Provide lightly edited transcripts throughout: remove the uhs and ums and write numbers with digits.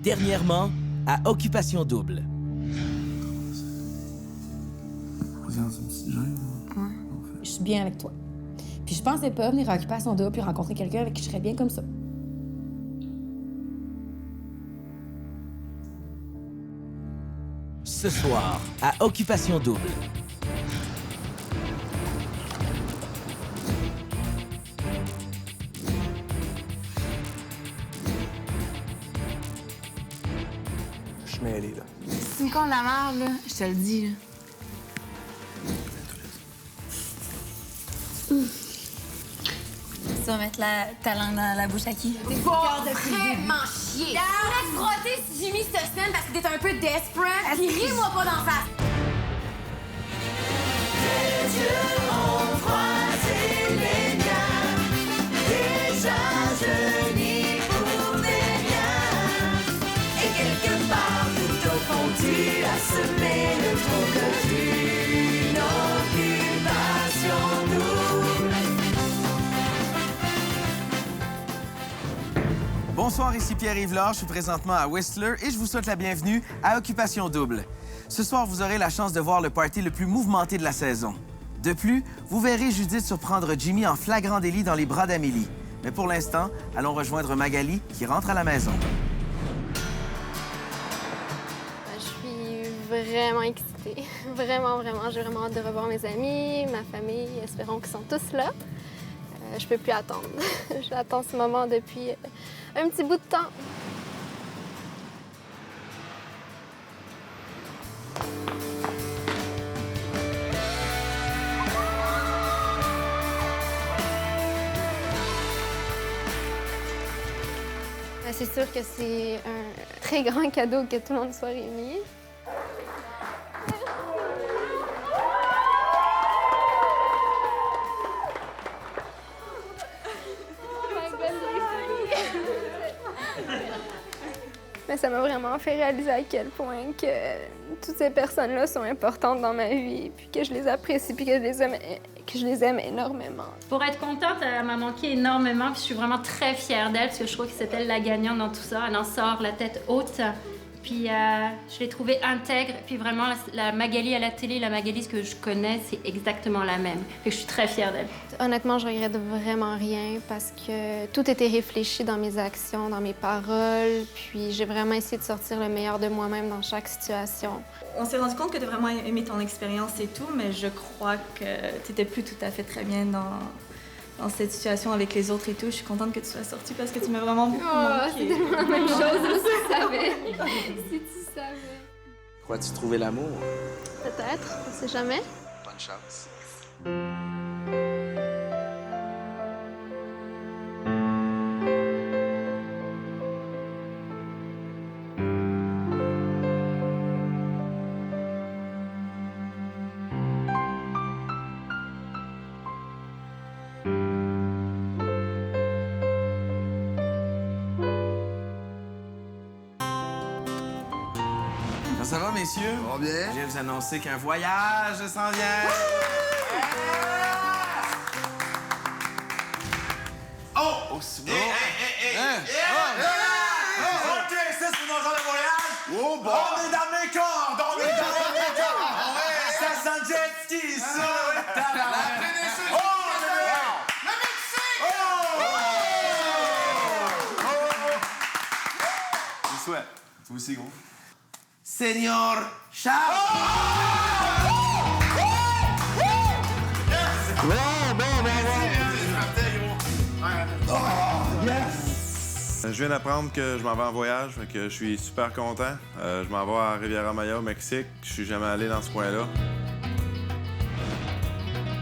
Dernièrement, à Occupation Double. Je suis bien avec toi. Puis je pensais pas venir à Occupation Double puis rencontrer quelqu'un avec qui je serais bien comme ça. Ce soir, à Occupation Double. Je suis mêlé, là. C'est une con de la merde, là. Je te le dis, là. Tu vas mettre ta langue dans la bouche à qui? T'es pas vraiment chier. Arrête de frotter si j'ai mis cette semaine parce que t'es un peu desperate. Puis ris-moi pas d'en face. Les yeux ont croisé les miens. Déjà je n'y pouvais rien. Et quelque part tout au fond tu as semé le trou d'une occupation double. Bonsoir, ici Pierre-Yves Lard, je suis présentement à Whistler et je vous souhaite la bienvenue à Occupation Double. Ce soir, vous aurez la chance de voir le party le plus mouvementé de la saison. De plus, vous verrez Judith surprendre Jimmy en flagrant délit dans les bras d'Amélie. Mais pour l'instant, allons rejoindre Magali qui rentre à la maison. Je suis vraiment excitée. Vraiment. J'ai vraiment hâte de revoir mes amis, ma famille. Espérons qu'ils sont tous là. Je peux plus attendre. J'attends ce moment depuis un petit bout de temps. C'est sûr que c'est un très grand cadeau que tout le monde soit réuni. Mais ça m'a vraiment fait réaliser à quel point que toutes ces personnes-là sont importantes dans ma vie, puis que je les apprécie, puis que je les aime énormément. Pour être contente, elle m'a manqué énormément, puis je suis vraiment très fière d'elle, parce que je trouve que c'est elle la gagnante dans tout ça. Elle en sort la tête haute, puis je l'ai trouvée intègre, puis vraiment la Magali à la télé, la Magali que je connais, c'est exactement la même. Fait que je suis très fière d'elle. Honnêtement, je regrette vraiment rien parce que tout était réfléchi dans mes actions, dans mes paroles, puis j'ai vraiment essayé de sortir le meilleur de moi-même dans chaque situation. On s'est rendu compte que tu as vraiment aimé ton expérience et tout, mais je crois que tu n'étais plus tout à fait très bien dans cette situation avec les autres et tout. Je suis contente que tu sois sortie parce que tu m'as vraiment beaucoup manqué. C'est tellement la même chose, si tu savais. Si tu savais. Crois-tu trouver l'amour? Peut-être, on sait jamais. Bonne chance. Ça va, messieurs? Ça va bien? Je viens vous annoncer qu'un voyage s'en vient. Oh, c'est bon. OK, ça, c'est mon genre de voyage. Oh, bon. On est dans mes cordes, on est dans mes cordes. Ça sent le jet ski, ça. La péninsule Le Mexique! Je vous souhaite. Toi aussi, gros. Seigneur Charles! Je viens d'apprendre que je m'en vais en voyage, fait que je suis super content. Je m'en vais à Riviera-Maya, au Mexique. Je suis jamais allé dans ce coin-là.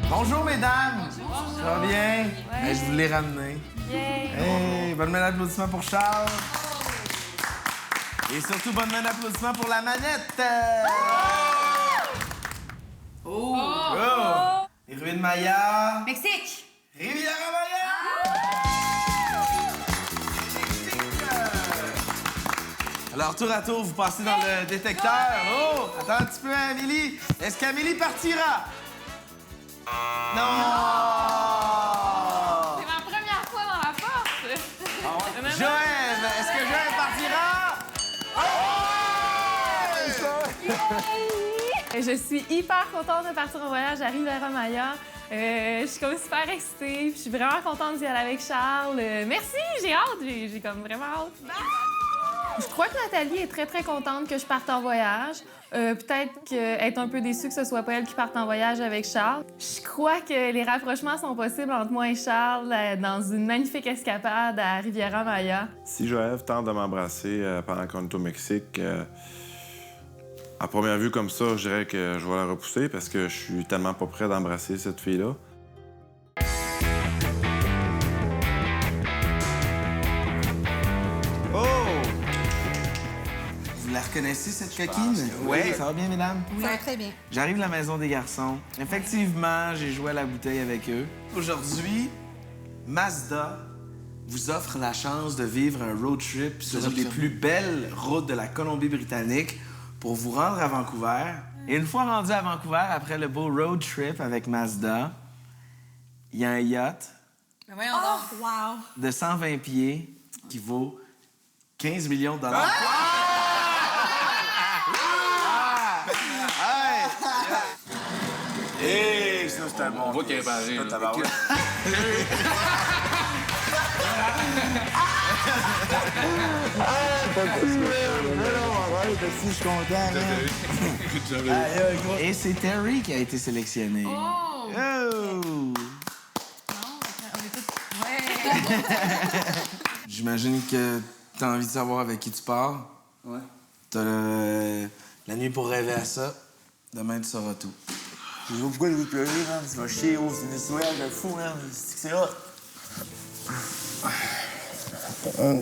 Bonjour, mesdames! Ça va bien? Hey, je vous l'ai ramené. Hey, bonne main d'applaudissement pour Charles. Et surtout, bonne main d'applaudissement pour la manette! Oh! Irvine Maya! Mexique! Riviera-Maya! Alors, tour à tour, vous passez dans le détecteur. Oh! Attends un petit peu, Amélie. Est-ce qu'Amélie partira? Non! C'est ma première fois dans la porte. Joël, est-ce que Joël partira? Je suis hyper contente de partir en voyage à Riviera-Maya. Je suis comme super excitée. Je suis vraiment contente d'y aller avec Charles. Merci, j'ai hâte. J'ai comme vraiment hâte. Je crois que Nathalie est très, très contente que je parte en voyage. Peut-être qu'être un peu déçue que ce soit pas elle qui parte en voyage avec Charles. Je crois que les rapprochements sont possibles entre moi et Charles dans une magnifique escapade à Riviera-Maya. Si Joël tente de m'embrasser pendant qu'on est au Mexique, à première vue comme ça, je dirais que je vais la repousser parce que je suis tellement pas prêt d'embrasser cette fille-là. Vous la reconnaissez, cette coquine? Oui. Ça va bien, mesdames? Oui. Ça va très bien. J'arrive à la maison des garçons. Effectivement, j'ai joué à la bouteille avec eux. Aujourd'hui, Mazda vous offre la chance de vivre un road trip sur une des plus belles routes de la Colombie-Britannique pour vous rendre à Vancouver. Et une fois rendu à Vancouver, après le beau road trip avec Mazda, il y a un yacht de 120 pieds qui vaut 15 millions de dollars. Hey, ça, c'est un bon. On voit qu'il est barré. Je suis content. Et c'est Terry qui a été sélectionné. Oh! J'imagine que t'as envie de savoir avec qui tu pars. Ouais. T'as la nuit pour rêver à ça. Demain, tu sauras tout. Je vois pourquoi il veut pleurer, man. Tu vas chier, oh, c'est une histoire de fou, man. C'est hot.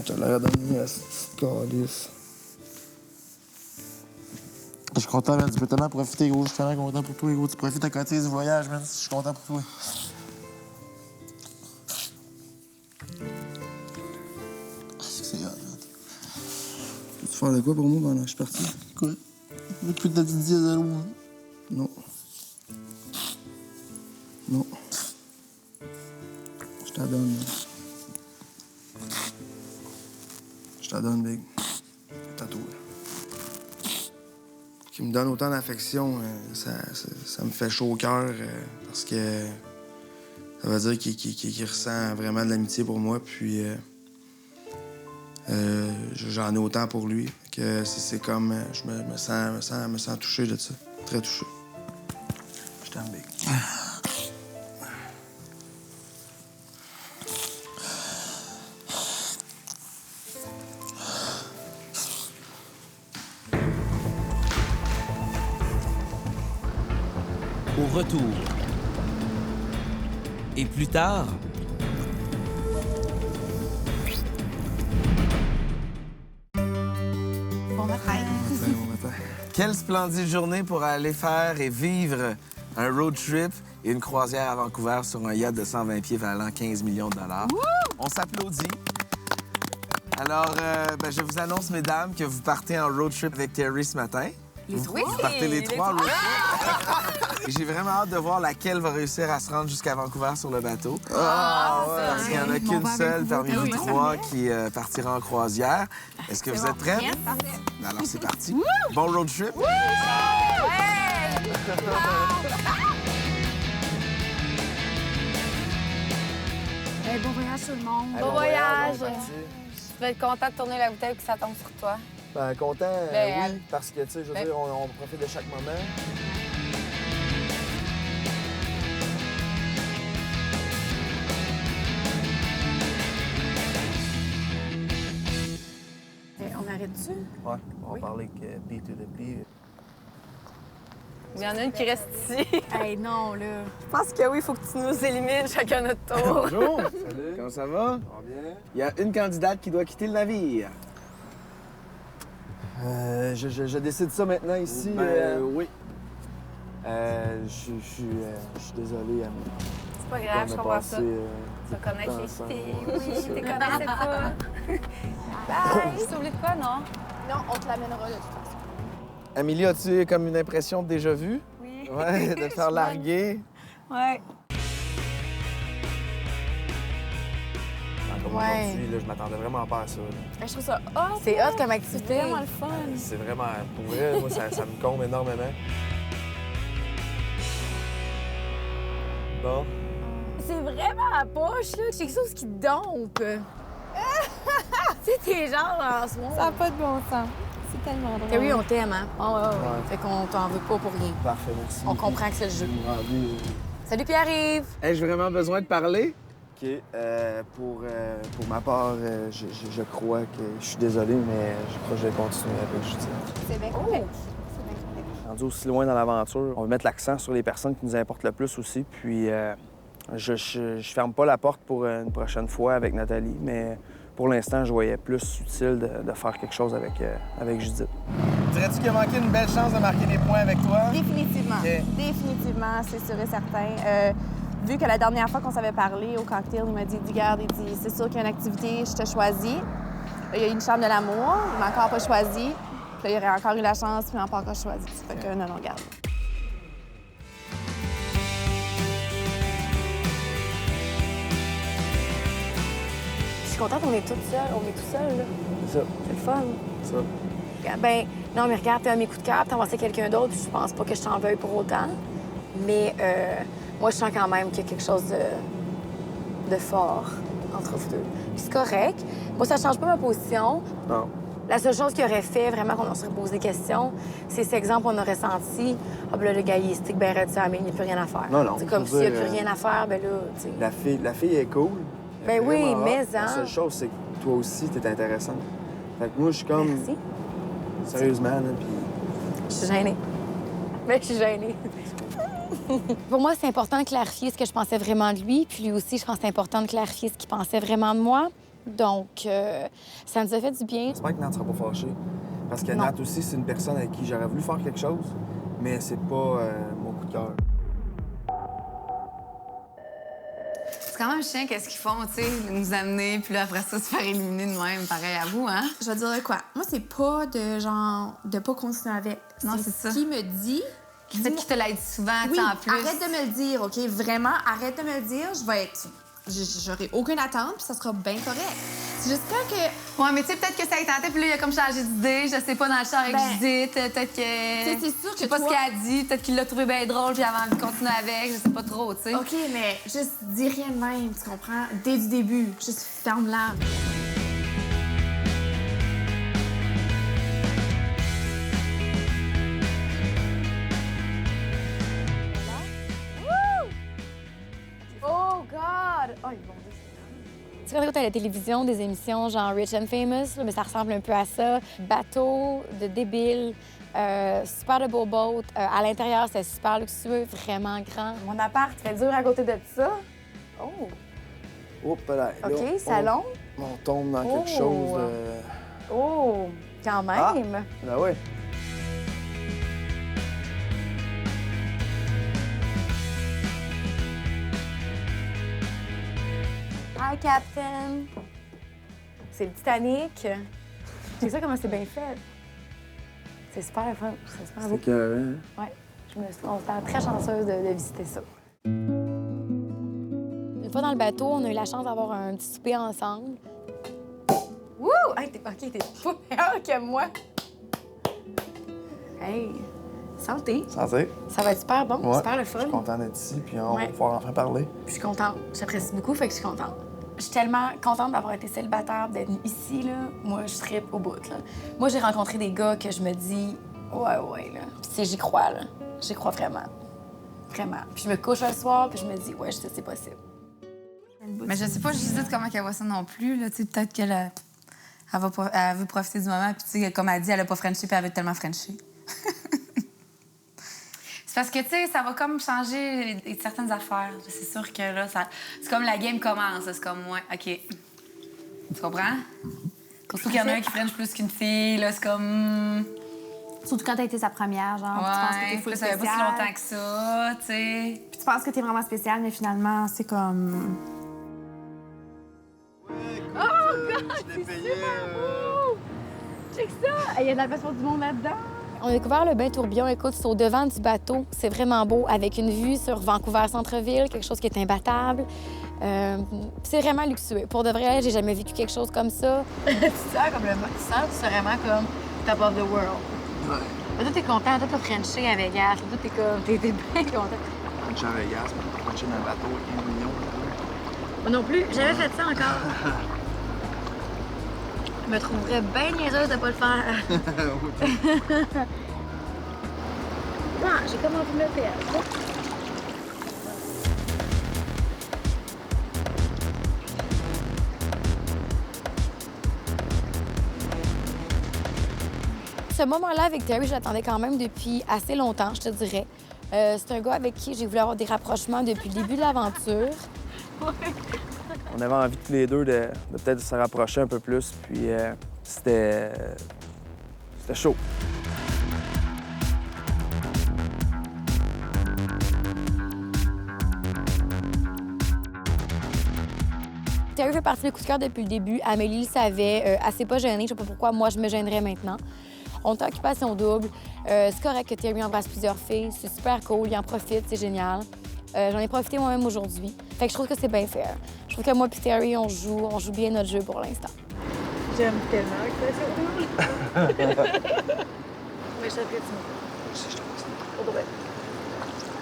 T'as l'air d'amener à cette calice. Je suis content, man. Tu peux tellement profiter, gros. Je suis tellement content pour toi, gros. Tu profites à côté du voyage, man. Je suis content pour toi. C'est hot, man. Peux-tu faire de quoi pour moi pendant que je suis parti? Quoi? Je veux que tu te dises à l'eau, hein? Non. Non. Je t'en donne, man. Je t'en donne, Big. C'est à toi. Qui me donne autant d'affection, ça me fait chaud au cœur parce que ça veut dire qu'il ressent vraiment de l'amitié pour moi. Puis j'en ai autant pour lui. Que c'est comme. Je me sens touché de ça. Très touché. Je t'aime, Big. Au retour. Et plus tard... Bon matin. Quelle splendide journée pour aller faire et vivre un road trip et une croisière à Vancouver sur un yacht de 120 pieds valant 15 millions de dollars. On s'applaudit. Alors, je vous annonce, mesdames, que vous partez en road trip avec Terry ce matin. Les trois? Vous partez les trois road trip. J'ai vraiment hâte de voir laquelle va réussir à se rendre jusqu'à Vancouver sur le bateau. Parce qu'il n'y en a qu'une seule parmi vous trois qui partira en croisière. Est-ce que vous êtes prêts? Alors, c'est parti. Bon road trip. Bon voyage tout le monde. Bon voyage. Tu vas être content de tourner la bouteille et que ça tombe sur toi. Ben, content, Ben, oui, parce que, tu sais, je veux dire, on profite de chaque moment. On arrête-tu? Ouais, on va parler avec B to the B. Il y en a une qui reste ici. Hey, non, là. Je pense que oui, il faut que tu nous élimines chacun notre tour. Bonjour. Salut. Comment ça va? Ça va bien. Il y a une candidate qui doit quitter le navire. Je décide ça maintenant ici. Oui. Je suis désolé, Anne. C'est pas grave, je comprends ça. Tu connais les filles. Oui, tu connaissais pas. Bye! Tu t'oublies de quoi, non? Non, on te l'amènera de toute façon. Amélie, as-tu comme une impression de déjà vu? Oui. Ouais, de te faire larguer. Ouais. Encore aujourd'hui. Là, je m'attendais vraiment pas à ça. Je trouve ça hot. C'est hot comme activité. C'est vraiment le fun. C'est vraiment, pour vrai, moi, ça me comble énormément. Bon. C'est vraiment à poche, là. C'est quelque chose qui dompe. C'est tes genres en ce moment. Ça n'a pas de bon sens. C'est tellement drôle. Oui, on t'aime, hein? Oh, ouais. Fait qu'on t'en veut pas pour rien. Parfait, merci. On comprend que c'est le jeu. Salut Pierre-Yves! Ai-je vraiment besoin de parler? OK. Pour ma part, je crois que je suis désolé, mais je crois que je vais continuer avec Judith. C'est bien correct. Rendu aussi loin dans l'aventure, on va mettre l'accent sur les personnes qui nous importent le plus aussi. Puis je ferme pas la porte pour une prochaine fois avec Nathalie, mais pour l'instant, je voyais plus utile de faire quelque chose avec Judith. Dirais-tu qu'il a manqué une belle chance de marquer des points avec toi? Définitivement. OK. Définitivement, c'est sûr et certain. Vu que la dernière fois qu'on s'avait parlé au cocktail, il m'a dit, regarde, il dit, c'est sûr qu'il y a une activité, je te choisis. Il y a une chambre de l'amour, il m'a encore pas choisi. Puis là, il aurait encore eu la chance, puis il m'a pas encore choisi. Fait que non, regarde. Je suis contente, on est toutes seules. On est tout seuls, là. C'est ça. C'est le fun. C'est ça. Ben, non, mais regarde, t'as un mes coups de cœur, t'as embrassé quelqu'un d'autre, puis je pense pas que je t'en veuille pour autant. Mais moi, je sens quand même qu'il y a quelque chose de fort entre vous deux. Puis c'est correct. Moi, ça change pas ma position. Non. La seule chose qui aurait fait vraiment qu'on se repose des questions, c'est cet exemple qu'on aurait senti. Ah, ben là, le gars, il est stick, ben raide, mais il n'y a plus rien à faire. Non, non. C'est comme s'il n'y a plus rien à faire, ben là, tu sais. La fille est cool. Ben oui, Vraiment mais hot. La seule chose, c'est que toi aussi, t'es intéressante. Fait que moi, je suis comme... Merci. Sérieusement, là, puis... Je suis gênée. Mais je suis gênée. Pour moi, c'est important de clarifier ce que je pensais vraiment de lui. Puis lui aussi, je pense que c'est important de clarifier ce qu'il pensait vraiment de moi. Donc, ça nous a fait du bien. J'espère que Nat sera pas fâchée. Parce que Nat aussi, c'est une personne avec qui j'aurais voulu faire quelque chose, mais c'est pas mon coup de cœur. C'est quand même chiant qu'est-ce qu'ils font, tu sais, nous amener, puis là, après ça, se faire éliminer de même. Pareil à vous, hein? Je vais dire quoi? Moi, c'est pas de genre de pas continuer avec. Non, c'est ça. Ce qui me dit. Le fait qu'il te l'aide souvent, Oui, en plus. arrête de me le dire, OK? Vraiment, arrête de me le dire. Je vais être... J'aurai aucune attente, puis ça sera bien correct. C'est juste que... Ouais, mais tu sais, peut-être que ça a tenté, puis là, il a comme changé d'idée. Je sais pas, dans le char avec Judith, peut-être que... C'est sûr que je sais pas ce qu'elle a dit. Peut-être qu'il l'a trouvé bien drôle, puis il avait envie de continuer avec. Je sais pas trop, tu sais. OK, mais juste dis rien de même, tu comprends? Dès du début, juste ferme-la. Oh, God! Oh, ils vont dire. Tu sais, quand t'écoutes à la télévision des émissions genre Rich and Famous, là, mais ça ressemble un peu à ça. Bateau de débile, super de beau boat. À l'intérieur, c'est super luxueux, vraiment grand. Mon appart fait dur à côté de ça. Oh! Oups, là. OK, salon. On tombe dans quelque chose de... Oh! Quand même! Ah, ben oui. Hi, Captain! C'est le Titanic. C'est ça comment c'est bien fait. C'est super fun. C'est super beau. C'est carré. Ouais. On était très chanceuse de visiter ça. Une fois dans le bateau, on a eu la chance d'avoir un petit souper ensemble. Wouh! Hey, t'es pas meilleure que moi. Hey! Santé! Santé. Ça va être super bon, Ouais. super le fun. Je suis content d'être ici, puis on Ouais. va pouvoir enfin parler. Puis je suis contente. J'apprécie beaucoup, fait que je suis contente. Je suis tellement contente d'avoir été célibataire, d'être ici, là. Moi, je trippe au bout, là. Moi, j'ai rencontré des gars que je me dis, ouais, là. Puis tu sais, j'y crois, là. J'y crois vraiment. Vraiment. Puis je me couche le soir, puis je me dis, ouais, je sais, c'est possible. Mais je sais pas, Judith, comment qu'elle voit ça non plus, là. Tu sais, peut-être qu'elle elle veut profiter du moment, puis tu sais, comme elle dit, elle a pas Frenché, puis elle veut tellement Frencher. C'est parce que, tu sais, ça va comme changer certaines affaires. C'est sûr que là, c'est comme la game commence. C'est comme, ouais, OK. Tu comprends? Surtout qu'il y en a un qui French plus qu'une fille, là, c'est comme... Surtout quand t'as été sa première, genre, Ouais, tu penses que t'es full ça fait spéciale. pas si longtemps que ça, tu sais. Puis tu penses que t'es vraiment spéciale, mais finalement, c'est comme... Oh, God! C'est super beau! Check ça! Il y a de la place pour du monde là-dedans. On a découvert le bain tourbillon. Écoute, c'est au devant du bateau. C'est vraiment beau, avec une vue sur Vancouver Centre-Ville, quelque chose qui est imbattable. C'est vraiment luxueux. Pour de vrai, j'ai jamais vécu quelque chose comme ça. Tu sens comme le tu sens vraiment comme top of the world. Ouais. Mais toi, t'es content, toi, t'as Frenché à Vegas. Toi, t'es comme, t'es bien content. Frenché à Vegas, Frenché dans le bateau, 15 millions. Moi non plus, j'ai jamais fait ça encore. Je me trouverais bien niaiseuse de pas le faire. Non, j'ai comme envie de me perdre. Ce moment-là avec Terry, je l'attendais quand même depuis assez longtemps, je te dirais. C'est un gars avec qui j'ai voulu avoir des rapprochements depuis le début de l'aventure. On avait envie tous les deux de peut-être se rapprocher un peu plus, puis c'était chaud. Terry fait partie de coup de cœur depuis le début. Amélie le savait. Elle s'est pas gênée. Je sais pas pourquoi moi je me gênerais maintenant. On est en occupation double. C'est correct que Terry embrasse plusieurs filles. C'est super cool. Il en profite. C'est génial. J'en ai profité moi-même aujourd'hui. Fait que je trouve que c'est bien fair. Je trouve que moi et Terry, on joue bien notre jeu pour l'instant. J'aime tellement l'occupation double. Mais je t'apprécie. Moi aussi, je t'apprécie. Pour vrai.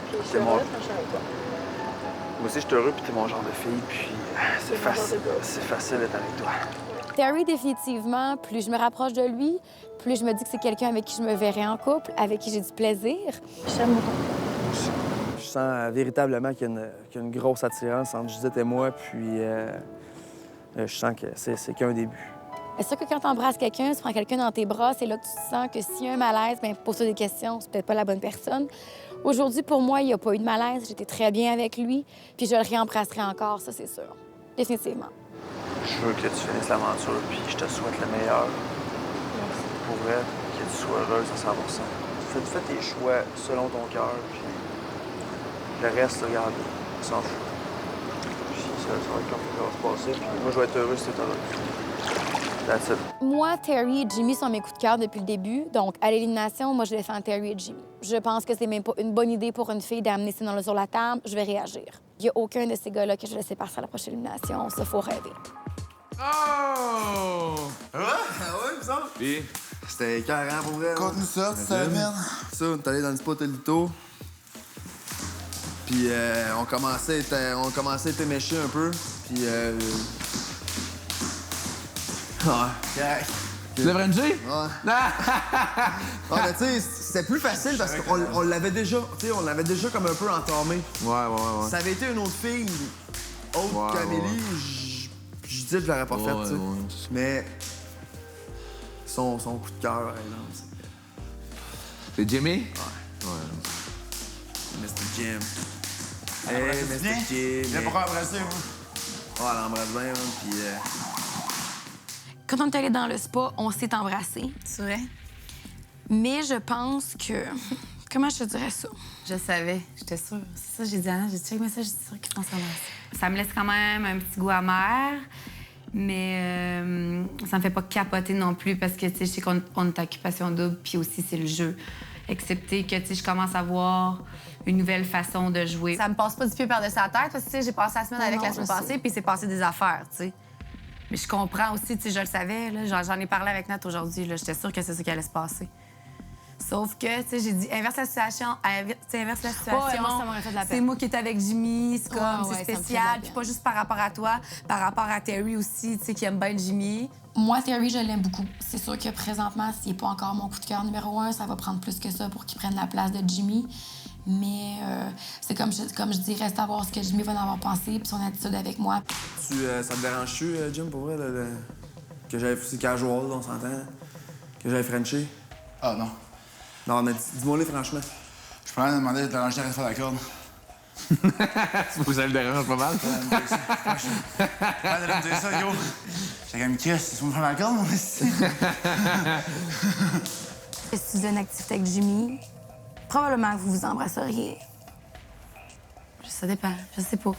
Puis je suis C'est moi. heureuse quand je suis avec toi. Moi aussi, je suis heureux, puis t'es mon genre de fille, puis c'est facile d'être avec toi. Terry, définitivement, plus je me rapproche de lui, plus je me dis que c'est quelqu'un avec qui je me verrais en couple, avec qui j'ai du plaisir. J'aime mon Je sens véritablement qu'il y a une grosse attirance entre Judith et moi, puis je sens que c'est qu'un début. C'est sûr que quand tu embrasses quelqu'un, tu prends quelqu'un dans tes bras, c'est là que tu sens que s'il y a un malaise, bien, pose-toi des questions, c'est peut-être pas la bonne personne. Aujourd'hui, pour moi, il n'y a pas eu de malaise. J'étais très bien avec lui, puis je le réembrasserai encore, ça, c'est sûr. Définitivement. Je veux que tu finisses l'aventure, puis je te souhaite le meilleur. Pour vrai, que tu sois heureuse à 100 Fais tes choix selon ton cœur, puis le reste, regarde, on s'en fout. Puis ça va être comme ça va se passer, puis moi, je vais être heureux si t'es heureux. That's it. Moi, Terry et Jimmy sont mes coups de cœur depuis le début. Donc, à l'élimination, moi, je défends Terry et Jimmy. Je pense que c'est même pas une bonne idée pour une fille d'amener ces noms-là sur la table. Je vais réagir. Il n'y a aucun de ces gars-là que je vais laisser passer à la prochaine élimination. Ça, faut rêver. Oh! Ah ouais, il me semble. Puis, c'était carré pour vrai. Conte-nous ça, c'est la merde. Ça, on est allé dans le spot Elito. Puis on commençait à être méchés un peu. Puis ouais. Tu l'as Frenché? Ouais. Mais tu sais, c'était plus facile parce qu'on l'avait déjà, tu sais, on l'avait déjà comme un peu entamé. Ouais. Si ça avait été une autre fille, autre qu'Amélie, je dis que je l'aurais pas fait, tu sais. Mais son coup de cœur, par exemple. C'est Jimmy? Ouais. Mr. Jim. Hey, Mr. Jim. Viens pour embrasser, vous. Ouais, elle embrasse bien, hein, puis... Quand on est allé dans le spa, on s'est embrassés. C'est vrai? Mais je pense que... Comment je te dirais ça? Je savais, j'étais sûre. C'est ça, j'ai dit à Anna, j'ai dit, check, mais ça, j'étais sûre qu'ils vont s'embrasser. Ça me laisse quand même un petit goût amer, mais ça me fait pas capoter non plus parce que, tu sais, je sais qu'on est en occupation double, puis aussi, c'est le jeu. Excepté que, tu sais, je commence à voir une nouvelle façon de jouer. Ça me passe pas du pied par-dessus la tête parce que, tu sais, j'ai passé la semaine avec la semaine passée, puis c'est passé des affaires, tu sais. Mais je comprends aussi, tu sais, je le savais, là, j'en ai parlé avec Nat aujourd'hui, là, j'étais sûre que c'est ça qui allait se passer. Sauf que, tu sais, j'ai dit, inverse la situation, c'est moi qui étais avec Jimmy, c'est comme, c'est spécial, puis pas juste par rapport à toi, par rapport à Terry aussi, tu sais, qui aime bien Jimmy. Moi, Terry, je l'aime beaucoup. C'est sûr que présentement, s'il n'est pas encore mon coup de cœur numéro 1, ça va prendre plus que ça pour qu'il prenne la place de Jimmy. Mais c'est comme je dis, reste à voir ce que Jimmy va en avoir pensé puis son attitude avec moi. Ça te dérange-tu, Jim, pour vrai, que j'avais... C'est casual, on s'entend? Que j'avais Frenché? Ah, non. Non, mais dis-moi-les, franchement. Je pourrais demander de t'arranger à faire la corde. C'est pour ça le dérange pas mal. Arrête de me dire ça, yo. J'ai quand même Chris, tu veux me faire la corde, mon esti? Si tu faisais une activité avec Jimmy, probablement que vous vous embrasseriez. Ça dépend, je sais pas.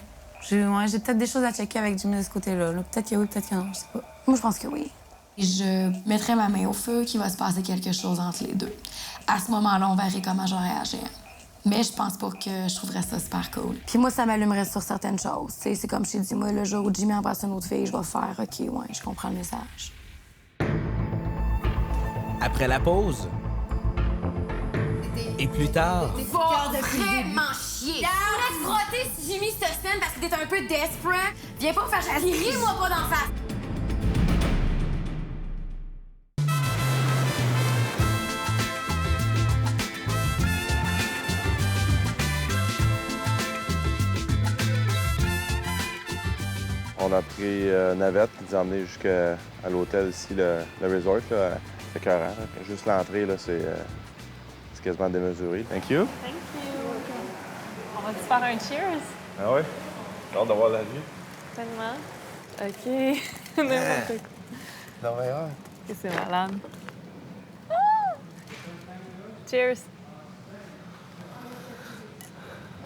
J'ai peut-être des choses à checker avec Jimmy de ce côté-là. Peut-être que oui, peut-être que non, je sais pas. Moi, je pense que oui. Je mettrai ma main au feu qu'il va se passer quelque chose entre les deux. À ce moment-là, on verrait comment j'aurais réagi. Mais je pense pas que je trouverais ça super cool. Puis moi, ça m'allumerait sur certaines choses. C'est comme je t'ai dit, moi, le jour où Jimmy embrasse une autre fille, je vais faire « OK, ouais, je comprends le message. » Après la pause. Et plus tard. T'es pas vraiment chier. Arrête de frotter si Jimmy se semaine parce que t'es un peu desperate. Viens pas me faire jaser. Ris-moi pas d'en face. On a pris navette qui nous a emmenés jusqu'à l'hôtel ici, le resort. C'est écœurant. Juste l'entrée, là, c'est quasiment démesuré. Thank you. Thank you. On va-tu faire un cheers? Ah ouais? J'ai hâte de voir la vue. Tellement. OK. N'importe quoi. Non, mais ouais. OK, c'est malade. Ah! Cheers.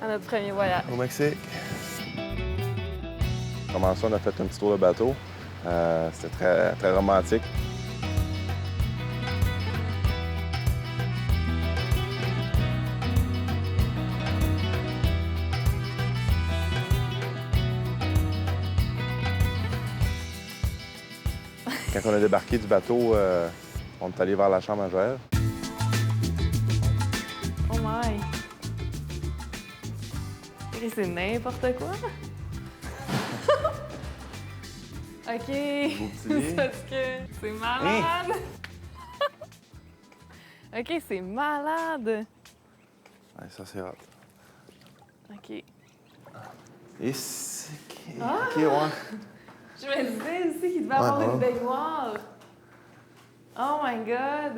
À notre premier voyage. Au Mexique. Comment ça, on a fait un petit tour de bateau. C'était très, très romantique. Quand on a débarqué du bateau, on est allé vers la chambre à Joël. Oh my! Et c'est n'importe quoi! OK! C'est parce que c'est malade! OK, c'est malade! Ouais, ça, c'est hot. OK. Et c'est... Ah! OK, ouais. Je me disais aussi qu'il devait avoir une baignoire. Oh my God!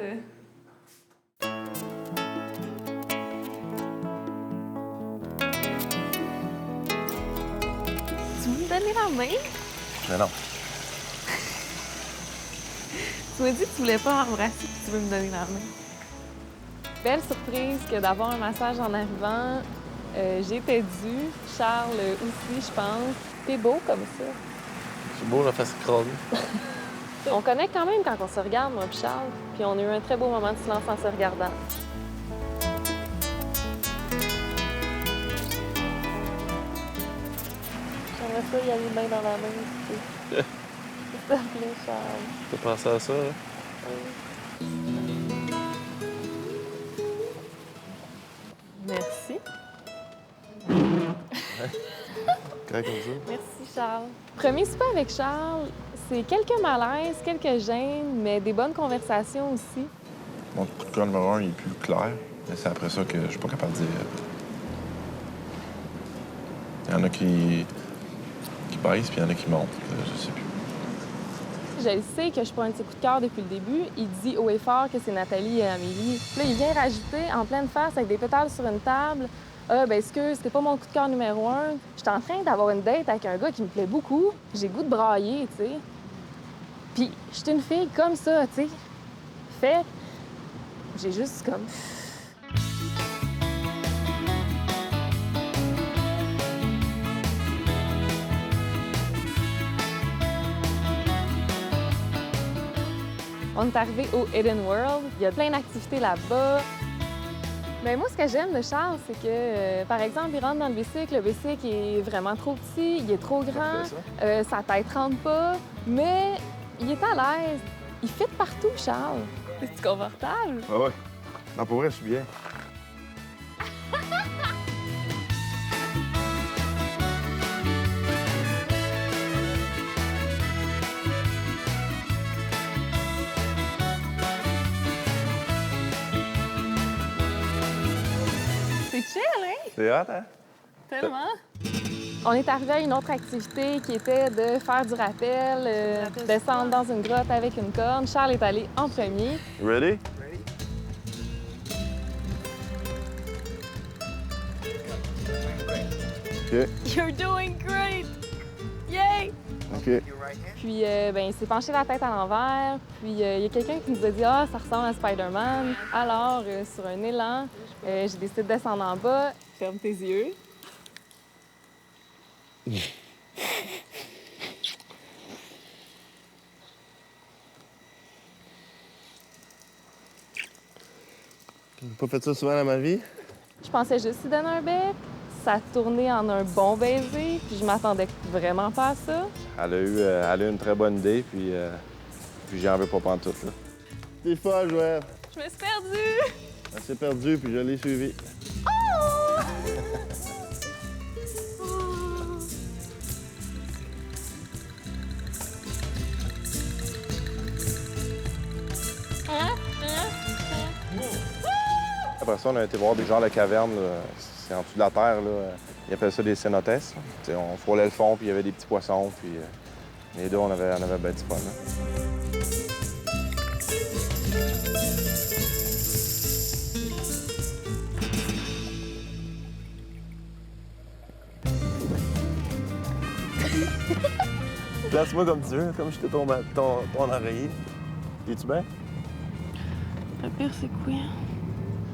Tu veux me donner la main? Mais non. Tu m'as dit que tu voulais pas m'embrasser puis tu veux me donner la main. Belle surprise que d'avoir un massage en arrivant. J'étais due. Charles aussi, je pense. T'es beau comme ça. C'est beau, la face écrasée. On connecte quand même quand on se regarde, moi et Charles. Puis on a eu un très beau moment de silence en se regardant. J'aimerais ça y aller bien dans la main, tu sais. S'il te plaît, Charles. T'as pensé à ça, là? Oui. Merci. Correct comme ça? Merci, Charles. Premier souper avec Charles, c'est quelques malaises, quelques gênes, mais des bonnes conversations aussi. Mon coup de cœur numéro 1 il est plus clair, mais c'est après ça que je suis pas capable de dire. Il y en a qui baissent, puis il y en a qui montent. Je sais plus. Je le sais que je prends un petit coup de cœur depuis le début. Il dit haut et fort que c'est Nathalie et Amélie. Puis là, il vient rajouter en pleine face avec des pétales sur une table. Ah, ben excuse, c'était pas mon coup de cœur numéro 1. J'étais en train d'avoir une date avec un gars qui me plaît beaucoup. J'ai le goût de brailler, tu sais. Puis, je suis une fille comme ça, tu sais. Fait, j'ai juste comme... On est arrivé au Eden World. Il y a plein d'activités là-bas. Bien, moi, ce que j'aime de Charles, c'est que, par exemple, il rentre dans le bicycle est vraiment trop petit, il est trop grand, sa tête rentre pas, mais il est à l'aise. Il fit partout, Charles. Es-tu confortable? Ah ouais. Non, pour vrai, je suis bien. C'est chill, hein? C'est hot, hein? Tellement. On est arrivé à une autre activité qui était de faire du rappel, descendre dans une grotte avec une corne. Charles est allé en premier. Ready? OK. You're doing great! Yay! OK. Puis, ben, il s'est penché la tête à l'envers. Puis, il y a quelqu'un qui nous a dit « Ah, ça ressemble à Spider-Man. » Alors, sur un élan, j'ai décidé de descendre en bas. Ferme tes yeux. J'ai pas fait ça souvent dans ma vie. Je pensais juste lui donner un bec. Ça a tourné en un bon baiser, puis je m'attendais vraiment pas à ça. Elle a eu une très bonne idée, puis j'en veux pas prendre toute, là. T'es folle, Joël. Je me suis perdue! Elle s'est perdue, puis je l'ai suivie. Oh! Après ça, on a été voir des genres de cavernes, là. C'est en dessous de la terre, là. Ils appellent ça des cénotes. On frôlait le fond, puis il y avait des petits poissons, puis les deux, on avait bien du fun, là. Place-moi comme tu veux, comme je t'ai ton oreiller. Es-tu bien? Le pire, c'est quoi?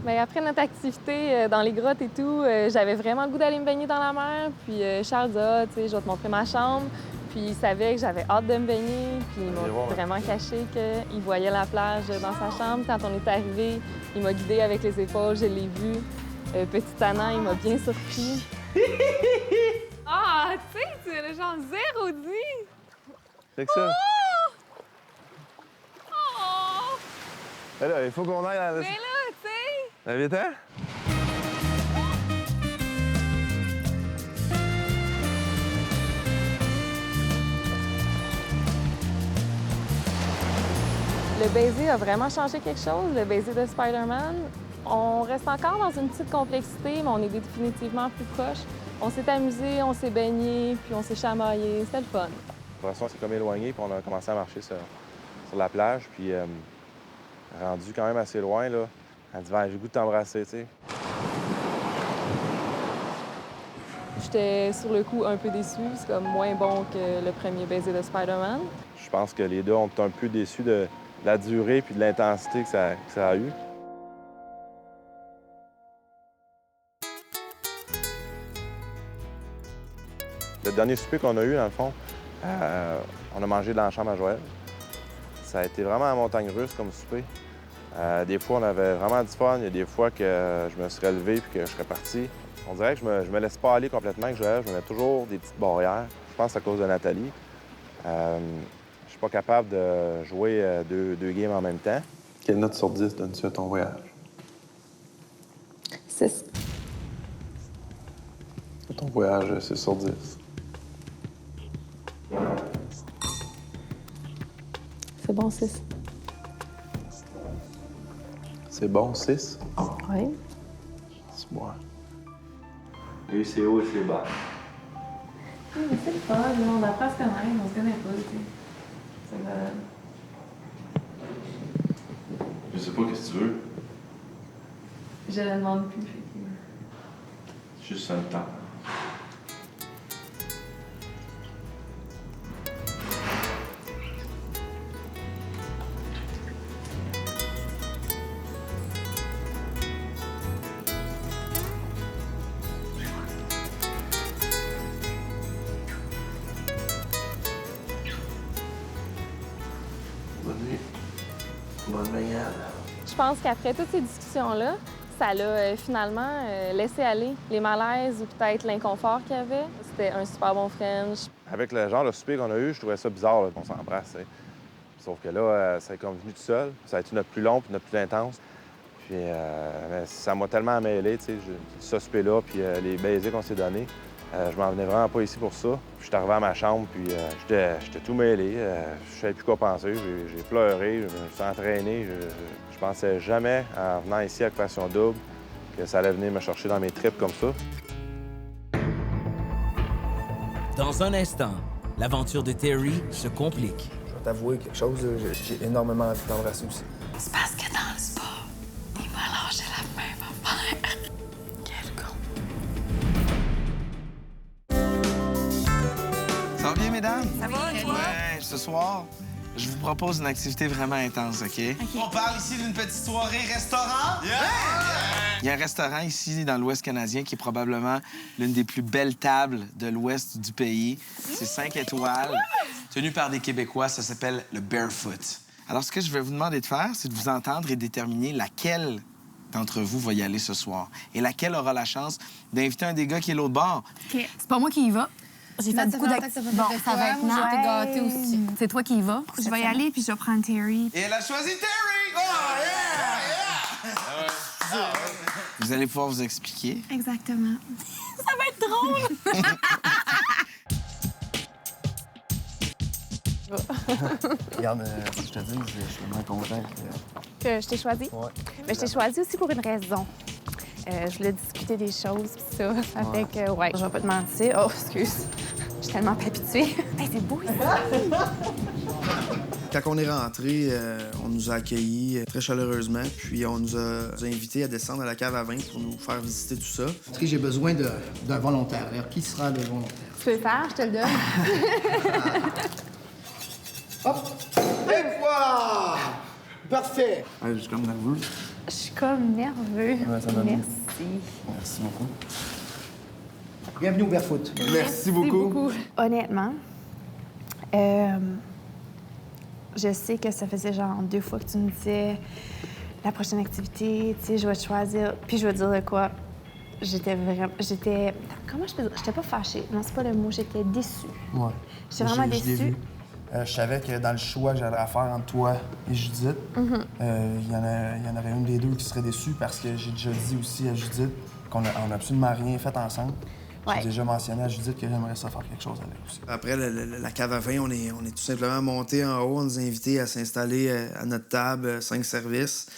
Bien, après notre activité dans les grottes et tout, j'avais vraiment le goût d'aller me baigner dans la mer. Puis Charles dit, ah, tu sais, je vais te montrer ma chambre. Puis il savait que j'avais hâte de me baigner. Puis il m'a vraiment caché qu'il voyait la plage dans sa chambre. Quand on est arrivé, il m'a guidée avec les épaules, je l'ai vu. Petit tannant, il m'a bien surpris. Ah, tu sais, tu es le genre zéro dit. C'est que ça. Oh! Ben là, il faut qu'on aille à la... Mais là, tu sais... L'invitant? Le baiser a vraiment changé quelque chose, le baiser de Spider-Man. On reste encore dans une petite complexité, mais on est définitivement plus proches. On s'est amusé, on s'est baigné, puis on s'est chamaillé. C'était le fun. Après ça, on s'est comme éloigné, puis on a commencé à marcher sur la plage. Puis rendu quand même assez loin, là, elle dit « j'ai le goût de t'embrasser, tu sais. » J'étais sur le coup un peu déçue. C'est comme moins bon que le premier baiser de Spider-Man. Je pense que les deux ont été un peu déçus de la durée puis de l'intensité que ça a eu. Le dernier souper qu'on a eu, dans le fond, on a mangé dans la chambre à Joël. Ça a été vraiment la montagne russe comme souper. Des fois, on avait vraiment du fun. Il y a des fois que je me serais levé puis que je serais parti. On dirait que je me laisse pas aller complètement avec Joël. Je me mets toujours des petites barrières. Je pense à cause de Nathalie. Je suis pas capable de jouer deux games en même temps. Quelle note sur 10 donnes-tu à ton voyage? 6. Ton voyage, 6 sur 10. C'est bon, 6. C'est bon, 6? Oui. C'est bon. Il y a eu ses hauts et ses bas. Oui, mais c'est le fun, là. On apprend à se connaître, on se connaît pas, tu sais. Ça va... Je sais pas, qu'est-ce que tu veux? Je le demande plus, fait que... Juste un temps. Bonne baignade. Je pense qu'après toutes ces discussions-là, ça l'a finalement laissé aller les malaises ou peut-être l'inconfort qu'il y avait. C'était un super bon French. Avec le genre de souper qu'on a eu, je trouvais ça bizarre là, qu'on s'embrasse. T'sais. Sauf que là, ça est comme venu tout seul. Ça a été notre plus long puis notre plus intense. Puis ça m'a tellement mêlé, tu sais, ce souper-là, puis les baisers qu'on s'est donnés. Je m'en venais vraiment pas ici pour ça. Puis je suis arrivé à ma chambre, puis j'étais tout mêlé. Je savais plus quoi penser. J'ai pleuré, je me suis entraîné. Je pensais jamais, en venant ici à Occupation Double, que ça allait venir me chercher dans mes tripes comme ça. Dans un instant, l'aventure de Terry se complique. Je vais t'avouer quelque chose, j'ai énormément envie de t'embrasser aussi. C'est parce que dans le sport, il m'a lâché la même affaire. Quel con. Ça va bien, mesdames? Ça va, et toi? Ouais, ce soir, je vous propose une activité vraiment intense, OK? On parle ici d'une petite soirée restaurant. Yeah! Il y a un restaurant ici, dans l'Ouest canadien, qui est probablement l'une des plus belles tables de l'Ouest du pays. C'est 5 étoiles, tenu par des Québécois. Ça s'appelle le Barefoot. Alors, ce que je vais vous demander de faire, c'est de vous entendre et déterminer laquelle d'entre vous va y aller ce soir? Et laquelle aura la chance d'inviter un des gars qui est l'autre bord? OK. C'est pas moi qui y va. J'ai fait beaucoup d'activités. Bon, ça va être moi, j'ai été gâtée nice. aussi. C'est toi qui y vas. Je vais y aller, puis je vais prendre Terry. Et elle a choisi Terry! Oh, yeah! Vous allez pouvoir vous expliquer. Exactement. Ça va être drôle! Regarde, si je te dis, je suis vraiment content Que je t'ai choisi? Ouais. Mais je t'ai choisi aussi pour une raison. Je voulais discuter des choses, pis ça. Ça fait que, ouais, je vais pas te mentir. Oh, excuse. Je suis tellement pas habituée. Hey, c'est beau, ça! Quand on est rentré, on nous a accueillis très chaleureusement, puis on nous a invités à descendre à la cave à vin pour nous faire visiter tout ça. J'ai besoin d'un volontaire. Alors, qui sera le volontaire? Tu peux le faire, je te le donne. Hop! Et voilà! Parfait! Ouais, je suis comme nerveux. Je suis comme nerveux. Ouais, ça va bien. Merci. Merci beaucoup. Bienvenue au Barefoot. Merci beaucoup. Honnêtement, je sais que ça faisait genre 2 fois que tu me disais la prochaine activité, tu sais, je vais te choisir. Puis je vais te dire de quoi. J'étais... Comment je peux dire? J'étais pas fâchée. Non, c'est pas le mot. J'étais déçue. Ouais. J'étais vraiment Je l'ai déçue. vu. Je savais que dans le choix que j'avais à faire entre toi et Judith, il y en aurait une des deux qui serait déçue parce que j'ai déjà dit aussi à Judith qu'on n'a absolument rien fait ensemble. J'ai déjà mentionné à Judith que j'aimerais ça faire quelque chose avec aussi. Après la cave à vin, on est tout simplement monté en haut. On nous a invités à s'installer à notre table, 5 services.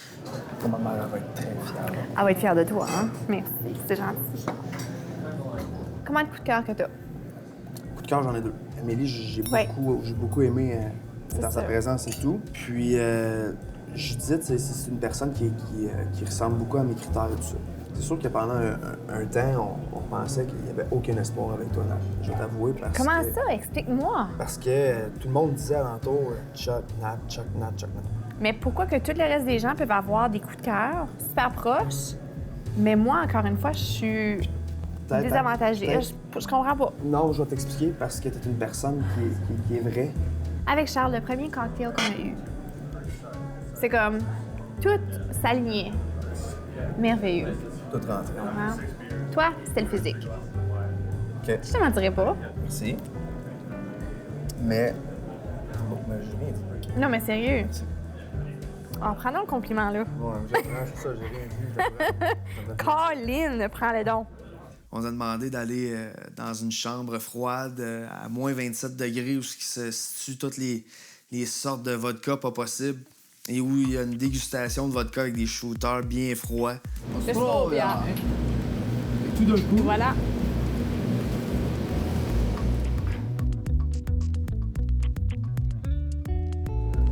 Ma mère va être très fière. Elle va être fière de toi, hein? Merci, c'est gentil. Comment de coups de cœur que t'as? Coup de cœur, j'en ai 2. Amélie, j'ai beaucoup aimé dans sa présence et tout. Puis Judith, c'est une personne qui ressemble beaucoup à mes critères et tout ça. C'est sûr que pendant un temps, on pensait qu'il n'y avait aucun espoir avec toi, Nat. Je vais t'avouer parce Comment que... ça? Explique-moi. Parce que tout le monde disait alentour Chuck, Nat, Chuck, Nat, Chuck, Nat. Mais pourquoi que tout le reste des gens peuvent avoir des coups de cœur super proches, mais moi, encore une fois, je suis désavantagée. Je comprends pas. Non, je vais t'expliquer parce que t'es une personne qui est vraie. Avec Charles, le premier cocktail qu'on a eu, c'est comme tout s'alignait. Merveilleux. Tout rentré. Toi, c'était le physique. OK. Je te mentirais pas. Merci. Mais... Bon, mais j'ai rien dit. Non, mais sérieux. Oh, prends donc le compliment, là. Ouais, j'apprends, c'est ça, j'ai rien vu. Colin, prends-le donc. On nous a demandé d'aller dans une chambre froide à moins 27 degrés où se situent toutes les sortes de vodka pas possibles et où il y a une dégustation de vodka avec des shooters bien froids. C'est trop bien. Et tout d'un coup... Voilà.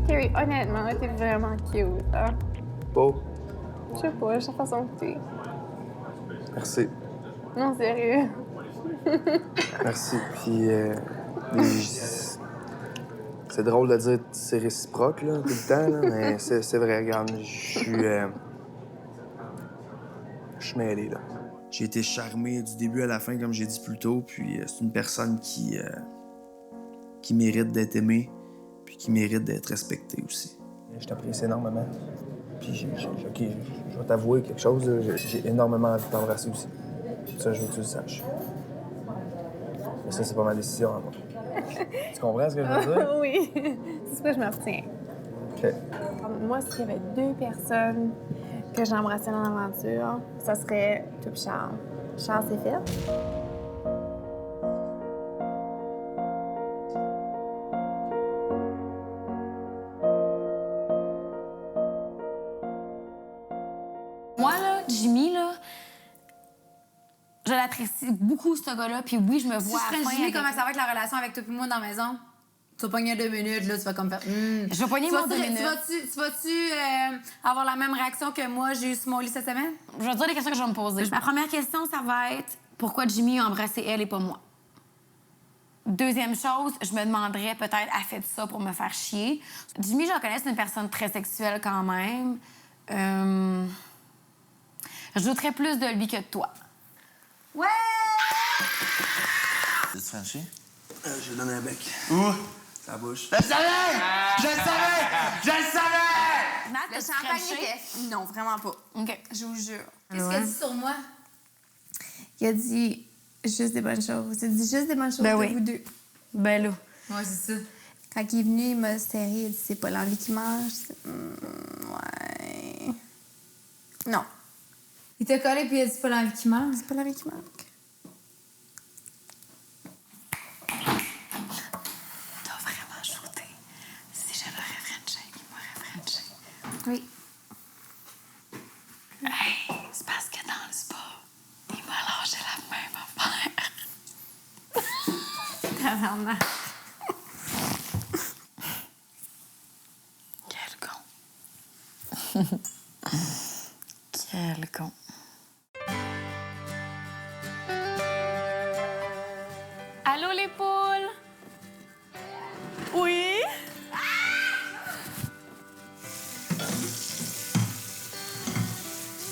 Terry, honnêtement, t'es vraiment cute, hein? Beau. Je sais pas, j'ai la façon que t'es. Merci. Non, sérieux. Merci. Puis, c'est drôle de dire c'est réciproque, là, tout le temps, là, mais c'est vrai, regarde, je suis mêlé, là. J'ai été charmé du début à la fin, comme j'ai dit plus tôt, puis c'est une personne qui mérite d'être aimée, puis qui mérite d'être respectée aussi. Je t'apprécie énormément. Puis, je vais t'avouer quelque chose, là, j'ai énormément envie de t'embrasser aussi. Ça, je veux que tu le saches. Mais ça, c'est pas ma décision à moi. Tu comprends ce que je veux dire? Oui, c'est ce que je me retiens. OK. Moi, s'il y avait 2 personnes que j'embrassais dans l'aventure, ça serait toi et Charles. Charles, c'est fait. Moi, là, Jimmy, là, je l'apprécie beaucoup, ce gars-là. Puis oui, je me vois Si je à la ferais fin Jimmy, avec- comment ça va être la relation avec toi et moi dans la maison? Tu vas pogner 2 minutes, là, tu vas comme faire... Je vais pogner mon 2 minutes. Tu vas-tu avoir la même réaction que moi, j'ai eu sur mon lit cette semaine? Je vais te dire les questions que je vais me poser. Ma première question, ça va être pourquoi Jimmy a embrassé elle et pas moi? Deuxième chose, je me demanderais peut-être, elle fait ça pour me faire chier. Jimmy, je reconnais, c'est une personne très sexuelle quand même. Je douterais plus de lui que de toi. Ouais! T'es Frenchie? Je lui donne un bec. Où? Sa bouche. Je le savais! Je le savais! Je le savais! Matt, Le t'as-tu champagne Frenché? était... Non, vraiment pas. OK, je vous jure. Qu'est-ce qu'il a dit sur moi? Il a dit juste des bonnes choses. Il a dit juste des bonnes choses Ben de oui. vous deux. Ben là. Ouais, c'est ça. Quand il est venu, il m'a serré. Il a dit c'est pas l'envie qui mange. Ouais. Non. Il t'a collé puis il a dit pas l'envie qui manque. C'est pas l'envie qui manque. T'as vraiment shooté. Si je l'aurais Frenché, il m'aurait Frenché. Oui. Hey, c'est parce que dans le spa, il m'a lâché la même affaire. Tabarnak. Quel con. Quel con. Allô, les poules? Oui?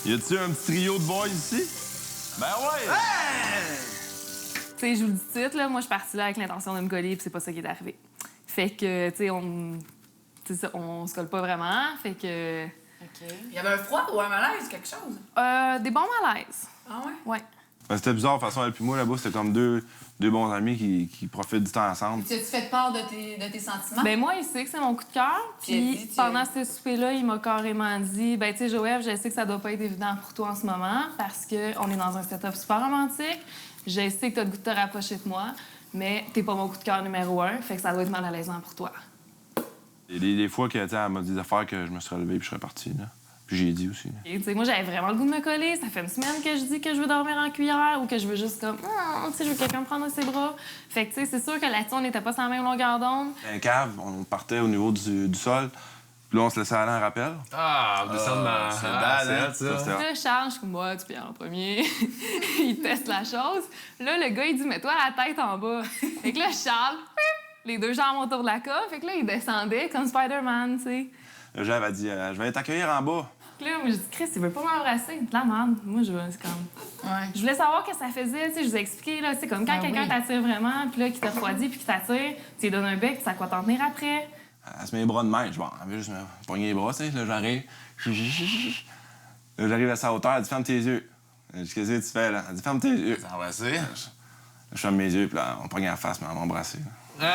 Y a-tu un petit trio de boys ici? Ben ouais! Tu sais, je vous le dis tout de suite, là, moi, je suis partie là avec l'intention de me coller, puis c'est pas ça qui est arrivé. Fait que, tu sais, on se colle pas vraiment, fait que... OK. Il y avait un froid ou un malaise, quelque chose? Des bons malaises. Ah ouais? Ouais. Ben, c'était bizarre, de toute façon, elle puis moi, là-bas, c'était comme deux bons amis qui profitent du temps ensemble. Tu as-tu fait part de tes sentiments? Ben moi, il sait que c'est mon coup de cœur. Puis pendant ce souper-là, il m'a carrément dit, ben tu sais, Joël, je sais que ça doit pas être évident pour toi en ce moment parce qu'on est dans un setup super romantique. Je sais que t'as le goût de te rapprocher de moi, mais t'es pas mon coup de cœur numéro 1, fait que ça doit être mal à l'aisant pour toi. Il y a des fois qu'elle m'a dit des affaires que je me serais levé puis je serais parti, là. Puis j'ai dit aussi. Et tu sais, moi, j'avais vraiment le goût de me coller. Ça fait une semaine que je dis que je veux dormir en cuillère ou que je veux juste comme, tu sais, je veux quelqu'un me prendre dans ses bras. Fait que, tu sais, c'est sûr que là-dessus, on n'était pas sur la même longueur d'onde. Un cave, on partait au niveau du sol. Puis là, on se laissait aller en rappel. Ah, descendre dans... C'est bad, ça. Là, Charles, je suis comme, moi, tu pierres en premier. Il teste la chose. Là, le gars, il dit, mets-toi la tête en bas. Fait que là, Charles, les deux jambes autour de la cave. Fait que là, il descendait comme Spider-Man, tu sais. Là, j'avais dit, je vais t'accueillir en bas. Là, moi, je dis, Chris, il veut pas m'embrasser. De la merde. Moi, c'est comme. Ouais. Je voulais savoir ce que ça faisait. Tu sais, je vous ai expliqué, là. C'est comme quand quelqu'un t'attire vraiment, puis là, qui te refroidit, puis qui t'attire, tu lui donnes un bec, tu sais à quoi t'en tenir après. Elle se met les bras de main. Je bon, elle veut juste me pogner les bras, tu sais. Là, j'arrive. Là, j'arrive à sa hauteur. Elle dit, ferme tes yeux. Je dis, qu'est-ce que tu fais, là? Elle dit, ferme tes yeux. T'as embrassé? Je ferme mes yeux, puis là, on pogne la face, mais elle m'a embrassé. Je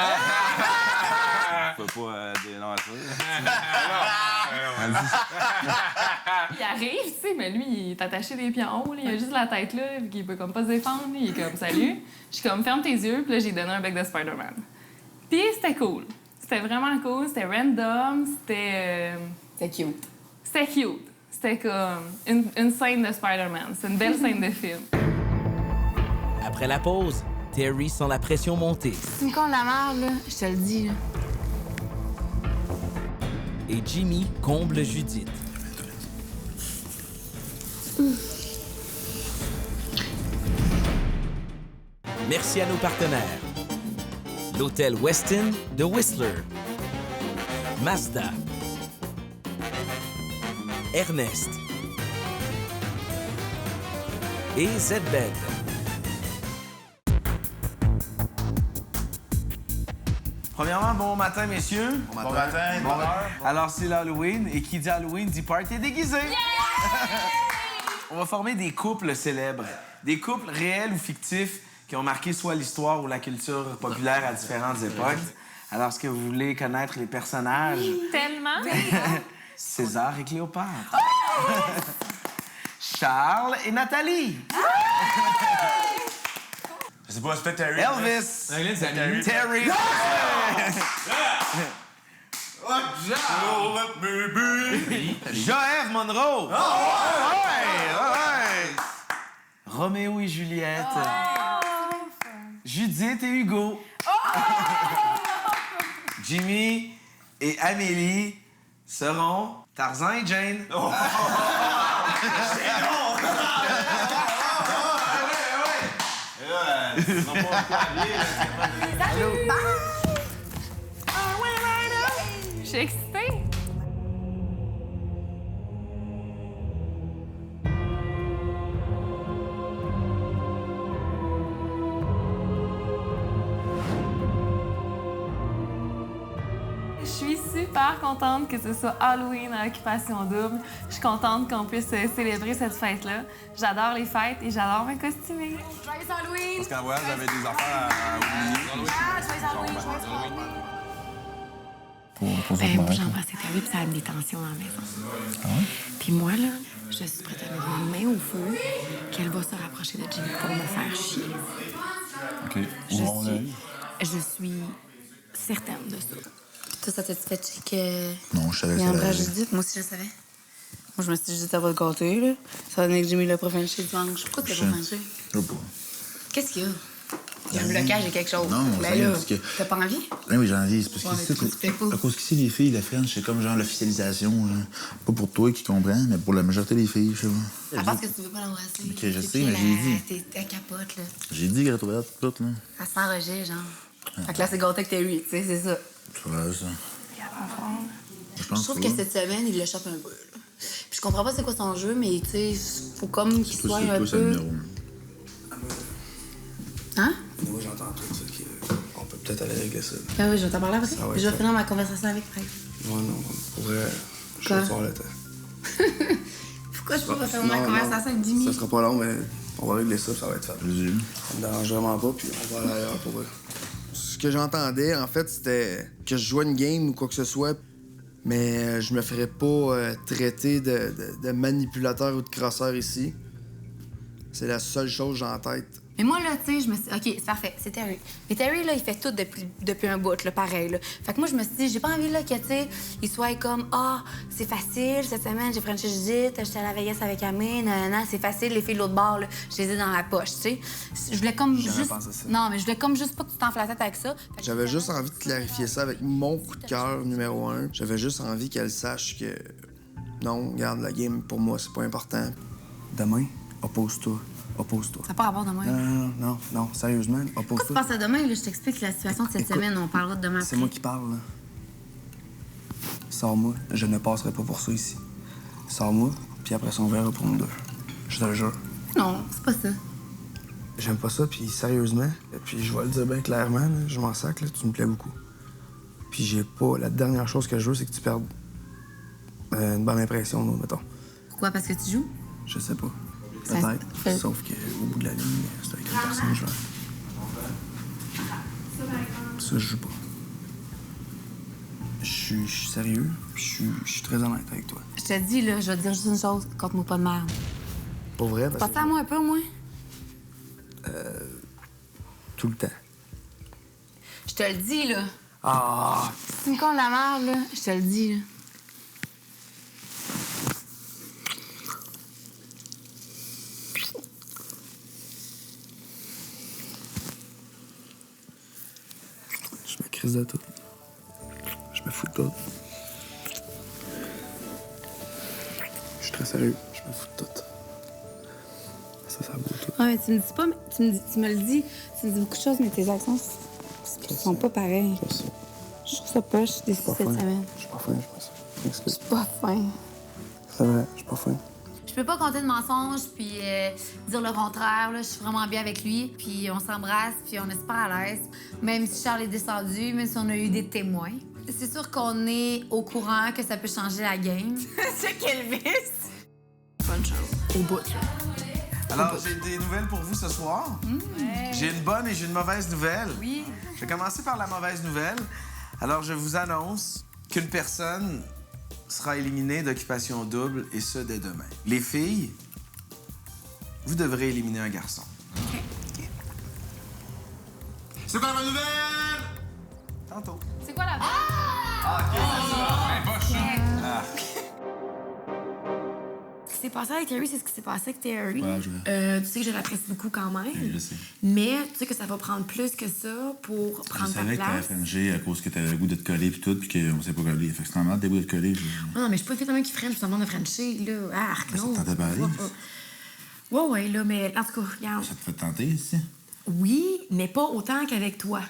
peux pas dire non à ça. Il arrive, tu sais, mais lui, il est attaché les pieds en haut, là. Il a juste la tête là, puis il peut comme pas se défendre. Il est comme, salut. Je suis comme, ferme tes yeux, puis là, j'ai donné un bec de Spider-Man. Puis c'était cool. C'était vraiment cool. C'était random. C'était. C'était cute. C'était cute. C'était comme une scène de Spider-Man. C'est une belle scène de film. Après la pause, Terry sent la pression monter Tu me comptes la merde, là. Je te le dis, là. et Jimmy comble Judith. Merci à nos partenaires. L'hôtel Westin de Whistler. Mazda. Ernest. Et ZBed. Premièrement, bon matin, messieurs. Bon matin. Bon heure. Alors, c'est l'Halloween, et qui dit Halloween dit party déguisé. On va former des couples célèbres. Des couples réels ou fictifs qui ont marqué soit l'histoire ou la culture populaire à différentes époques. Alors, est-ce que vous voulez connaître les personnages? Tellement! César et Cléopâtre. Charles et Nathalie. Je sais pas, c'est peut-être Terry. Elvis. Terry. Joël Monroe. Roméo et Juliette. Judith et Hugo. Jimmy et Amélie seront Tarzan et Jane. Je suis excitée. Je suis super contente que ce soit Halloween à Occupation Double. Je suis contente qu'on puisse célébrer cette fête-là. J'adore les fêtes et j'adore me costumer. Joyeux Halloween! Parce qu'en voyage, j'avais des affaires à oublier. Ah, joyeux Halloween, joyeux Halloween! Moi, j'ai embrassé Terry, puis ça a mis des tensions dans la maison. Puis moi, là, je suis prête à mettre ma main au feu qu'elle va se rapprocher de Jimmy pour me faire chier. OK. Où on a eu? Je suis certaine de ça. Toi, ça t'a fait checker Non, je savais il y a ça. un bras Judith. Moi aussi, je le savais. Moi, je me suis dit, Judith, ça va te gâter, là. Ça va donner que Jimmy l'a pas frenché dimanche. Pourquoi tu l'as pas frenché? Je sais pas. Qu'est-ce qu'il y a? Il y a un blocage et quelque chose. Non, ben rien, là, parce que... t'as pas envie? Ben oui, j'ai envie. C'est parce Ouais, que mais c'est pourquoi tu fais pas? à cause qu'ici, les filles, la French, c'est comme genre l'officialisation. Là. Pas pour toi qui comprends, mais pour la majorité des filles, je sais pas. À part que tu veux pas l'embrasser. Ok, je sais, mais j'ai dit. T'es capote, là. J'ai dit qu'elle trouvait toute, là. Elle s'enregistre, genre. Fait que là, c'est gâté que t'as eu, tu sais, c'est ça. C'est vrai, ça. Je Je pense trouve pas. que cette semaine, il le chope un peu, là. Puis je comprends pas c'est quoi son jeu, mais tu sais, faut comme qu'il soit un c'est le peu... numéro. Hein? Moi, j'entends tout ça. On peut peut-être aller régler ça. Ah oui, je vais t'en parler après. Ça va Je vais être finir ma conversation avec Frank. Ouais, non, pour vrai, je Quoi? vais faire le temps. Pourquoi je peux pas faire ma conversation avec Jimmy? Ça sera pas long, mais on va régler ça, puis ça va être fait. Ça me dérange vraiment pas, puis on va aller ailleurs pour vrai. Ce que j'entendais, en fait, c'était que je jouais une game ou quoi que ce soit, mais je me ferais pas traiter de manipulateur ou de crosseur ici. C'est la seule chose que j'ai en tête. Mais moi, là, tu sais, je me suis dit, OK, c'est parfait, c'est Terry. Mais Terry, là, il fait tout depuis un bout, là, pareil, là. Fait que moi, je me suis dit, j'ai pas envie, là, que, tu sais, il soit comme, ah, c'est facile, cette semaine, j'ai frenché Judith, j'étais à la Vegas avec Amé, nanana, c'est facile, les filles de l'autre bord, là, je les ai dans la poche, tu sais. Je voulais comme J'ai jamais juste. pensé ça. Non, mais je voulais comme juste pas que tu t'enfles la tête avec ça. Fait que J'avais juste envie de clarifier ça avec mon coup de cœur numéro 1. J'avais juste envie qu'elle sache que non, regarde, la game, pour moi, c'est pas important. Demain, oppose-toi. Oppose-toi. Ça n'a pas rapport demain. Non, sérieusement, Pourquoi tu oppose-toi. penses à demain, là? Je t'explique la situation de cette Écoute, semaine, on parlera de demain C'est après. moi qui parle, là. Sors-moi, je ne passerai pas pour ça ici. Sors-moi, puis après ça, on verra pour nous deux. Je te le jure. Non, c'est pas ça. J'aime pas ça, puis sérieusement, puis je vais le dire bien clairement, là, je m'en sac, là, tu me plais beaucoup. Puis j'ai pas... La dernière chose que je veux, c'est que tu perdes une bonne impression, là, mettons. Pourquoi? Parce que tu joues? Je sais pas. Ça- Peut-être. Sauf qu'au bout de la ligne, c'est avec une personne, je vais. Ça, je joue pas. Je suis sérieux, puis je suis très honnête avec toi. Je te dis, là, je vais te dire juste une chose, compte-moi pas de merde. Pas vrai, parce Pense à moi un peu, au moins. tout le temps. Je te le dis, là. Ah! Si tu me comptes la merde, là, je te le dis, là. Je me crise de tout. Je me fous de tout. Je suis très sérieux. Je me fous de tout. Ça vaut tout. Ah, mais tu me dis pas, mais tu me le dis. Tu me dis beaucoup de choses, mais tes actions sont pas pareilles. Je trouve ça poche, je suis déçue cette semaine. Je suis pas fin, je pense. Excuse. Je suis pas fin. C'est vrai, je suis pas fin. Je peux pas compter de mensonges puis dire le contraire. Là. Je suis vraiment bien avec lui. Puis on s'embrasse, puis on est super à l'aise. Même si Charles est descendu, même si on a eu des témoins. C'est sûr qu'on est au courant que ça peut changer la game. C'est Kelvis! Bonne chance. Au bout, là. Alors, j'ai des nouvelles pour vous ce soir. J'ai une bonne et j'ai une mauvaise nouvelle. Oui. Je vais commencer par la mauvaise nouvelle. Alors, je vous annonce qu'une personne sera éliminée d'Occupation Double, et ce, dès demain. Les filles, vous devrez éliminer un garçon. C'est quoi la bonne nouvelle? Tantôt. C'est quoi la Ce qui s'est passé avec Terry, c'est ce qui s'est passé avec Terry. Ouais, je- Tu sais que je l'apprécie beaucoup quand même. Oui, je sais. Mais tu sais que ça va prendre plus que ça pour Je prendre ta savais que t'avais place. fringé à cause que t'avais le goût de te coller puis tout, puis qu'on s'est pas collé. Fait que c'est normal, des goûts de te coller. Non, mais je suis pas une fille de même qui freine, je suis en train de frencher, là. Arc, non. Ça te tentait pareil? Ouais, là, mais en tout cas, regarde. Ça te fait tenter ici? Oui, mais pas autant qu'avec toi.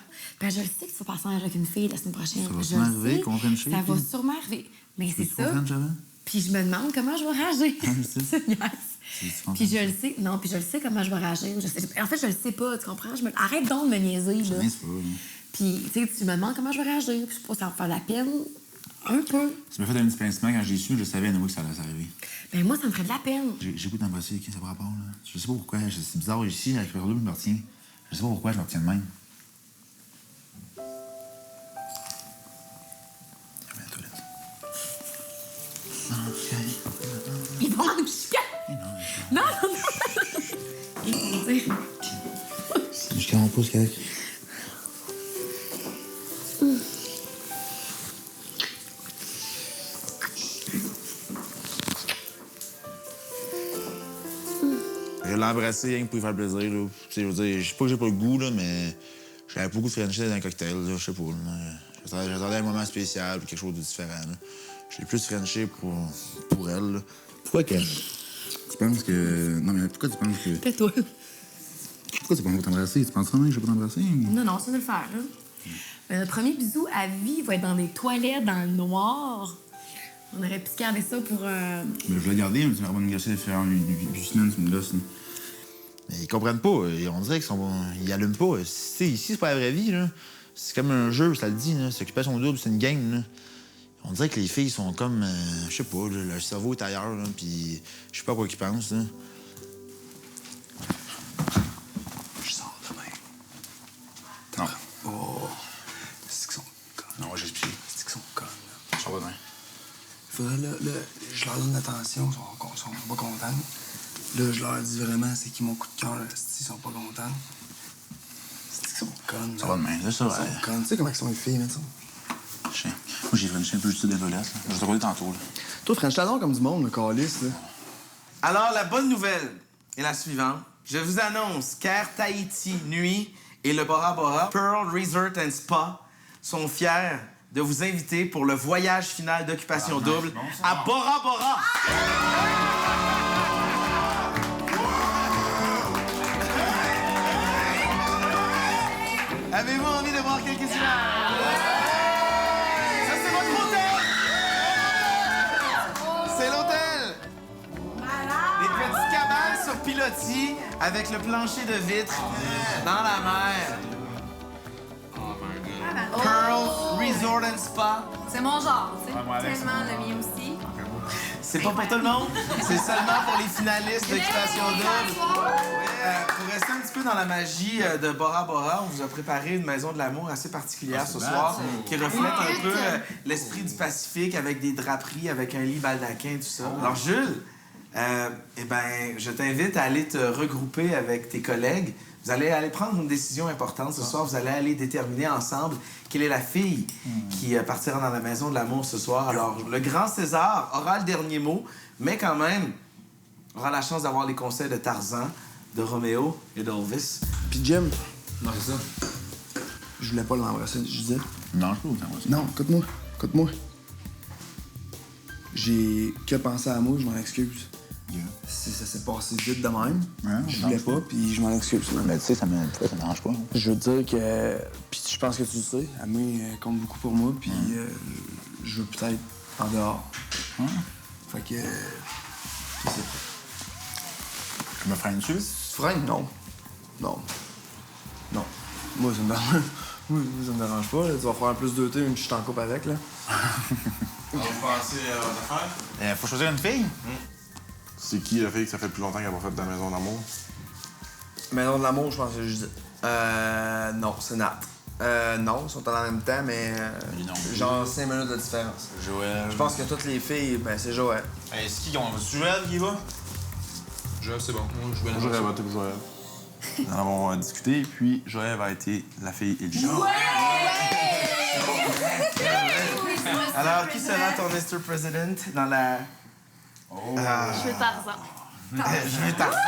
Ben, je le sais que tu vas passer avec une fille la semaine prochaine. Ça va Je sûrement le arriver sais. qu'on frenche, Ça va puis- sûrement arriver. Mais c'est Tu ça. comprends, Javan? Puis je me demande comment je vais réagir. c'est Yes. Puis je le sais. Non, puis je le sais comment je vais réagir. En fait, je le sais pas, tu comprends? Arrête donc de me niaiser, là. Je sais pas, là. Puis, tu sais, tu me demandes comment je vais réagir. Puis je sais pas, ça va me faire de la peine. Un peu. Ça m'a fait un petit pincement quand j'ai su, je savais que ça allait s'arriver. Ben moi, ça me ferait de la peine. J'ai goût d'embrasser qui ça me rapport, là. Je sais pas pourquoi, c'est bizarre ici, avec le double, je me retiens. Je sais pas pourquoi je me retiens de même. Ils vont en chicaner. Non. Ils vont dire. Je calme pas, c'est correct. Je l'ai embrassé rien que pour lui faire plaisir. Là. Je veux dire, je sais pas que j'ai pas le goût, là, mais j'avais beaucoup de Frenchie dans un cocktail. Là, je sais pas. J'attendais un moment spécial ou quelque chose de différent. Là. J'ai plus Frenchie pour elle. Là. Pourquoi que tu penses que... Non, mais pourquoi tu penses que... Fais-toi. Pourquoi tu penses pas t'embrasser? Tu penses vraiment que je vais pas t'embrasser? Non, ça de le faire, là. Mais notre premier bisou à vie va être dans des toilettes, dans le noir. On aurait pu garder ça pour... Mais je vais le garder, mais tu m'aurais pas me gosser de faire une semaine, tu me gosses. Mais ils comprennent pas. On dirait qu'ils allument pas. Ici, c'est pas la vraie vie, là. C'est comme un jeu, ça le dit, là. C'est Occupation Double, c'est une game, là. On dirait que les filles sont comme... je sais pas, là, leur cerveau est ailleurs, là, puis je sais pas à quoi ils pensent, là. Je sors demain. Non. Oh. C'est qu'ils sont connes. Non, j'explique. C'est qu'ils sont connes, là. Je sors demain. Faudrait, là, je leur donne l'attention, ils sont pas contents. Là, je leur dis vraiment, c'est qui mon coup de cœur, là, ils sont pas contents. C'est qu'ils sont connes, Ça va demain, là, ça va. Ils sont connes. Tu sais comment ils sont les filles, là, ça? Je sais. Moi, j'ai Frenché un peu juste des toilettes, là. Je vais te regarder tantôt, là. Toi, French t'adore comme du monde, le calice, là. Alors, la bonne nouvelle est la suivante. Je vous annonce qu'Air Tahiti Nuit et le Bora Bora Pearl Resort and Spa sont fiers de vous inviter pour le voyage final d'Occupation Double à Bora Bora. Avez-vous envie de voir quelques images? Ça, c'est votre hôtel! C'est l'hôtel! Des petites cabanes sur pilotis avec le plancher de vitre dans la mer. Pearl Resort and Spa. C'est mon genre, tu sais. Tellement le mien aussi. C'est pas pour tout le monde, c'est seulement pour les finalistes d'Occupation Double. Pour rester un petit peu dans la magie de Bora Bora, on vous a préparé une maison de l'amour assez particulière ce soir qui reflète un peu l'esprit du Pacifique avec des draperies, avec un lit baldaquin, tout ça. Alors Jules, je t'invite à aller te regrouper avec tes collègues. Vous allez aller prendre une décision importante ce soir. Vous allez aller déterminer ensemble quelle est la fille qui partira dans la maison de l'amour ce soir. Alors, le grand César aura le dernier mot, mais quand même, aura la chance d'avoir les conseils de Tarzan, de Roméo et d'Elvis. Puis Jim. Non, c'est ça. Je voulais pas l'embrasser, je disais. Non, je peux pas t'embrasser. Non, écoute-moi. J'ai que pensé à moi, je m'en excuse. Yeah. Ça s'est passé vite de même. Ouais, je voulais pas, puis je m'en excuse. Mais tu sais, ça me dérange pas. Hein. Je veux dire que... Puis je pense que tu le sais, Amé compte beaucoup pour moi, puis je veux peut-être en dehors. Fait que... c'est ça. Tu me freines dessus? Freine? Non. Moi, ça me dérange... Oui, ça me dérange pas. Là. Tu vas faire plus 2T, même si je suis en couple avec, là. On va passer à votre affaire. Faut choisir une fille? C'est qui la fille que ça fait plus longtemps qu'elle n'a pas fait de la maison d'amour? Maison de l'amour, je pense que je dis. Non, c'est Nat. Non, ils sont en même temps, mais. Genre 5 minutes de différence. Joël. Je pense que toutes les filles, c'est Joël. Est-ce qu'ils ont. C'est Joël qui y va? Joël, c'est bon. Moi, Joël va voter pour Joël. Nous allons discuter, puis Joël va être la fille éligible. Alors, qui sera ton Mr. President dans la... Je veux Tarzan. Je veux Tarzan.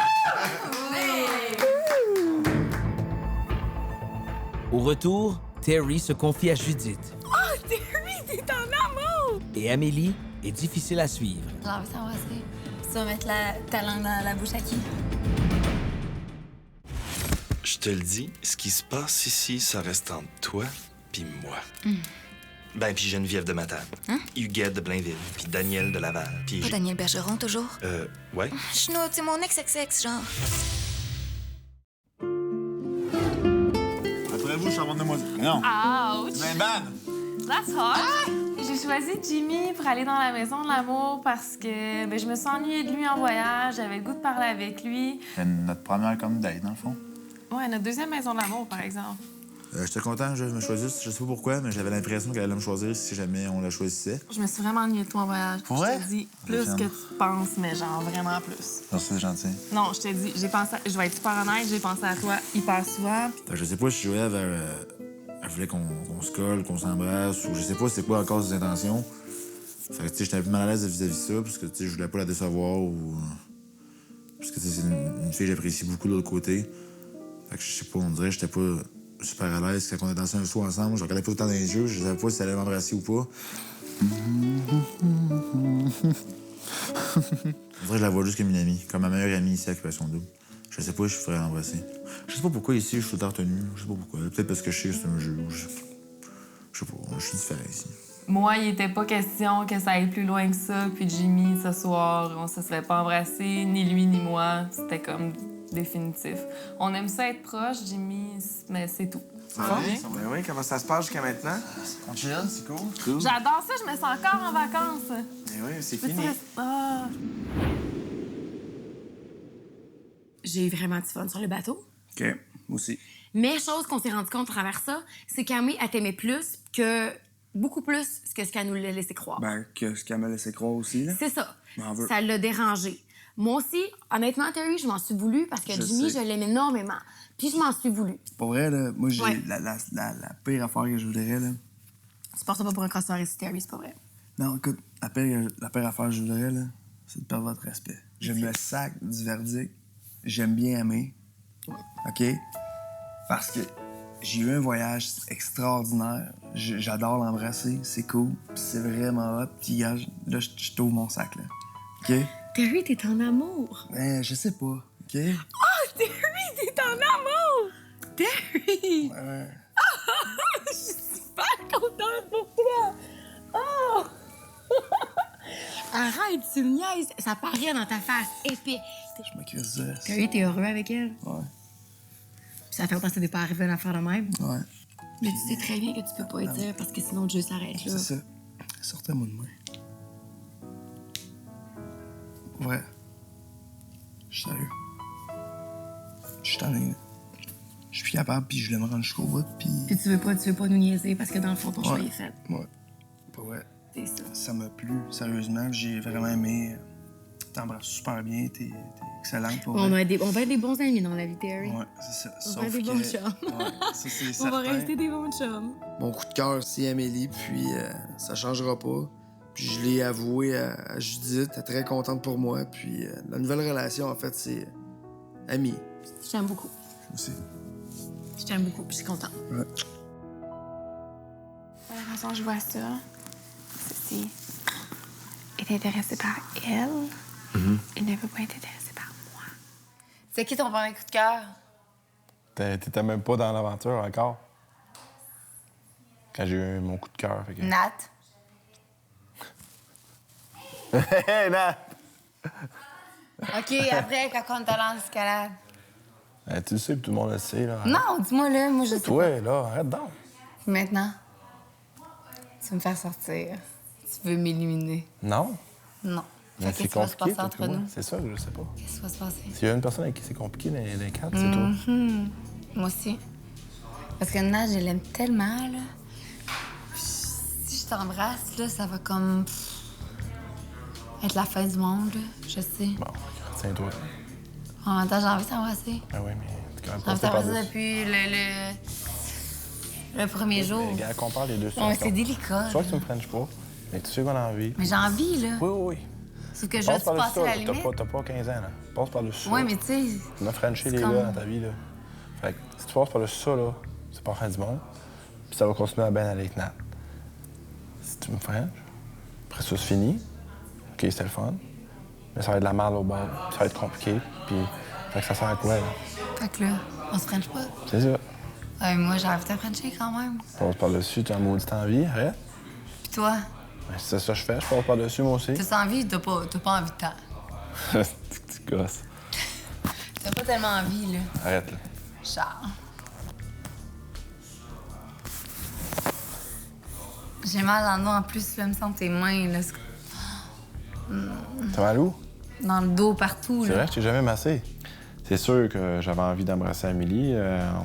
Au retour, Terry se confie à Judith Oh, Terry, t'es en amour! et Amélie est difficile à suivre. Là, on va s'embrasser. Tu vas mettre ta langue dans la bouche à qui? Je te le dis, ce qui se passe ici, ça reste entre toi puis moi. Ben, puis Geneviève de Matane. Hein? Huguette de Blainville. Puis Daniel de Laval. Puis... Pas Daniel Bergeron, toujours? Ouais. Chenoute, c'est mon ex-ex-ex, genre. Après vous, charmante demoiselle. Non. Ouch! C'est bien bad. That's hot! J'ai J'ai choisi Jimmy pour aller dans la maison de l'amour parce que je me suis ennuyée de lui en voyage, j'avais le goût de parler avec lui. C'est notre première comme date, dans le fond. Ouais, notre deuxième maison de l'amour, par exemple. J'étais content que je me choisisse. Je sais pas pourquoi, mais j'avais l'impression qu'elle allait me choisir si jamais on la choisissait. Je me suis vraiment ennuyée de toi en voyage. Pour vrai? Je te dis plus que tu penses, mais genre vraiment plus. Merci, c'est gentil. Non, je te dis, je vais être super honnête, j'ai pensé à toi hyper souvent. Je sais pas si Joël elle voulait qu'on se colle, qu'on s'embrasse, ou je sais pas c'est quoi encore ses intentions. Fait que, tu sais, j'étais un peu mal à l'aise vis-à-vis ça, parce que, tu sais, je voulais pas la décevoir, ou... Parce que, tu sais, c'est une fille que j'apprécie beaucoup de l'autre côté. Fait que, je sais pas, on dirait que j'étais pas super à l'aise quand on est dansé un soir ensemble. Je regardais pas tout le temps dans les yeux, je savais pas si elle allait m'embrasser ou pas. On dirait que je la vois juste comme une amie, comme ma meilleure amie ici à Occupation Double. Je sais pas si je ferais l'embrasser. Je sais pas pourquoi ici je suis tout le temps retenu. Je sais pas pourquoi. Peut-être parce que je sais que c'est un jeu. Je sais pas, je suis différent ici. Moi, il était pas question que ça aille plus loin que ça. Puis Jimmy, ce soir, on se serait pas embrassé, ni lui ni moi. C'était comme définitif. On aime ça être proche, Jimmy, mais c'est tout. Ah oui? Ben oui, comment ça se passe jusqu'à maintenant? On chill, c'est cool. J'adore ça, je me sens encore en vacances. Ben oui, c'est Peux-tu fini. Ah. J'ai eu vraiment du fun sur le bateau. OK, moi aussi. Mais chose qu'on s'est rendu compte à travers ça, c'est qu'Amé, elle t'aimait plus que... beaucoup plus que ce qu'elle nous l'a laissé croire. Ben, que ce qu'elle m'a laissé croire aussi, là. C'est ça. M'en veux. Ça l'a dérangé. Moi aussi, honnêtement, Terry, je m'en suis voulu parce que Je Jimmy, sais. je l'aime énormément. Puis je m'en suis voulu. Pour vrai, là, moi, j'ai Ouais. la pire affaire que je voudrais, là. Tu portes pas pour un crosseur ici, Terry, c'est pas vrai. Non, écoute, la pire affaire que je voudrais, là, c'est de perdre votre respect. Je me sac du verdict. J'aime bien aimer. OK? Parce que j'ai eu un voyage extraordinaire. J'adore l'embrasser. C'est cool. Puis c'est vraiment hot. Puis là, je t'ouvre mon sac, là. OK? Terry, t'es en amour. Ben, je sais pas. OK? Oh, Terry, t'es en amour! Terry! Ouais. Je suis super contente pour toi! Oh! Arrête, tu me niaises. Ça paraît dans ta face, épais. Je me crisse ça. Terry, t'es heureux avec elle? Ouais. Puis ça fait longtemps que ça t'est pas arrivé une affaire de même? Ouais. Mais tu sais très bien que tu peux pas y dire parce que sinon le jeu s'arrête là. C'est ça. Sortez-moi de moi. Ouais. Je suis sérieux. Je suis tanné. Je suis capable, puis je voulais me rendre jusqu'au bout, puis... Puis tu veux pas nous niaiser parce que dans le fond, ton choix est fait. Ouais. Pas vrai. C'est ça. Ça m'a plu, sérieusement. J'ai vraiment aimé. T'embrasses super bien, t'es excellente pour On vrai. va être des bons amis dans la vie, Terry. Ouais, c'est ça. On va être des bons chums. Ouais, ça, c'est On certain. va rester des bons chums. Mon coup de cœur, c'est Amélie, puis ça changera pas. Puis je l'ai avoué à Judith, elle est très contente pour moi. Puis la nouvelle relation, en fait, c'est amie. Je t'aime beaucoup. Moi aussi. Je t'aime beaucoup, puis je suis contente. Ouais. De la façon dont je vois ça, c'est est intéressé par elle, il ne veut pas être intéressé par moi. C'est qui ton premier coup de cœur? T'étais même pas dans l'aventure encore. Quand j'ai eu mon coup de cœur. Fait que... Nat. Hey, Nat! OK, après, quand on est allé en escalade. Tu le sais, puis tout le monde le sait, là. Non, dis-moi là, moi je sais Toi, pas. là, arrête donc. Maintenant, tu veux me faire sortir. Tu veux m'éliminer. Non. Non. Mais Fait c'est qu'est-ce qui va se compliqué, passer entre toi, nous? C'est ça que je sais pas. Qu'est-ce qui va se passer? S'il y a une personne avec qui c'est compliqué, les quatre, c'est toi. Mhm. Moi aussi. Parce que Nat, je l'aime tellement, là. Si je t'embrasse, là, ça va comme... être la fin du monde, là. Je sais. Bon, tiens-toi. En même temps, j'ai envie de t'embrasser. Ah oui, mais t'es quand même J'ai envie de pas t'embrasser depuis le premier jour. Mais gars, qu'on parle les deux sur Ouais, le c'est ton. délicat. Soit que tu me frenches pas, mais tu sais qu'on a envie. Mais j'ai envie, là. Oui, oui, oui. Sauf que je Passe vais-tu par-dessus passer ça, la limite? T'as pas 15 ans, là. Passe par-dessus ça. Ouais, mais tu sais... Tu m'as frenché c'est les comme- gars dans ta vie, là. Fait que si tu passes par-dessus ça, là, c'est pas la fin du monde. Puis ça va continuer à bien aller avec Nat. Si tu me frenches, après ça, c'est fini. OK, c'était le fun. Mais ça va être de la merde au bord. Ça va être compliqué. Puis, fait que ça sert à quoi, là? Fait que là, on se french pas. C'est ça. Ouais, moi, j'ai envie de te frencher quand même. Passe par-dessus, tu as maudit envie, arrête. Puis toi, Ben, c'est ça que je fais, je passe par-dessus, moi aussi. t'as envie, t'as pas envie de temps. Tu gosses. T'as pas tellement envie, là. Arrête, là. Charles. J'ai mal dans le dos en plus, là, me semble tes mains, là. T'as mal où? Dans le dos, partout, C'est là. vrai, je t'ai jamais massé. C'est sûr que j'avais envie d'embrasser Amélie.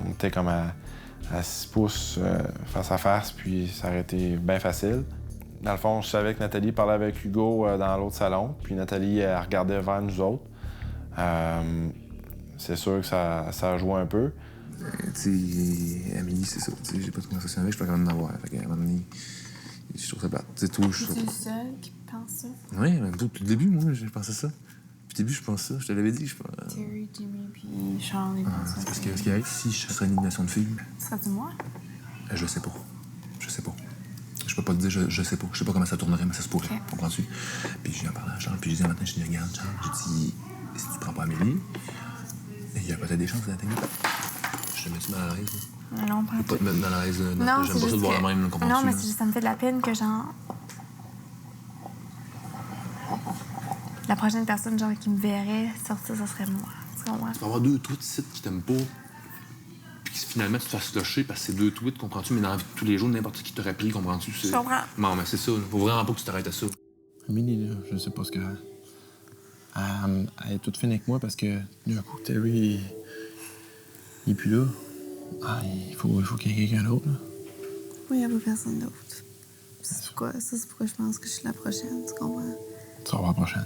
On était comme à 6 pouces face à face, puis ça aurait été bien facile. Dans le fond, je savais que Nathalie parlait avec Hugo dans l'autre salon, puis Nathalie, elle regardait vers nous autres. C'est sûr que ça a joué un peu. Tu sais, Amélie, c'est ça. Tu sais, j'ai pas de conversation avec, je suis pas capable d'en avoir. Fait qu'à un moment donné, je trouve ça plate. Tu sais, tout, je Es-tu trouve le seul qui pense ça? Oui, mais depuis le début, moi, j'ai pensé ça. Depuis le début, je pense ça. Je te l'avais dit, je pense. Terry, Jimmy, puis Charles, ils pensent ça. Parce qu'il arrive si je serais une élimination de filles, Serais-tu moi? je sais pas. Je sais pas. Je peux pas te dire, je sais pas. Je sais pas comment ça tournerait, mais ça se pourrait. Comprends-tu? Puis j'ai en parlé à Charles, puis j'ai dit un matin, je dis, regarde, Charles, j'ai dit, si tu prends pas Amélie, il y a peut-être des chances d'atteindre. Je te mets-tu mal à l'aise? Non, pas Pas te mettre mal à l'aise. Non, J'aime c'est pas ça juste de voir que... la même, comprends-tu? Non, mais c'est juste, ça me fait de la peine que, genre... La prochaine personne, genre, qui me verrait sortir, ça serait moi. Tu comprends? Tu peux avoir 2 tweets ici qui t'aiment pas, puis que finalement tu te fasses lâcher parce que c'est 2 tweets, comprends-tu? Mais dans la vie de tous les jours, n'importe qui t'aurait pris, comprends-tu? Je comprends. Non, mais c'est ça. Faut vraiment pas que tu t'arrêtes à ça. Amélie, là, je sais pas ce qu'elle elle est toute fine avec moi parce que d'un coup, Terry, il est plus là. Ah, il faut qu'il y ait quelqu'un d'autre, là. Oui, il n'y a pas personne d'autre. C'est pourquoi je pense que je suis la prochaine, tu comprends? Tu vas voir la prochaine.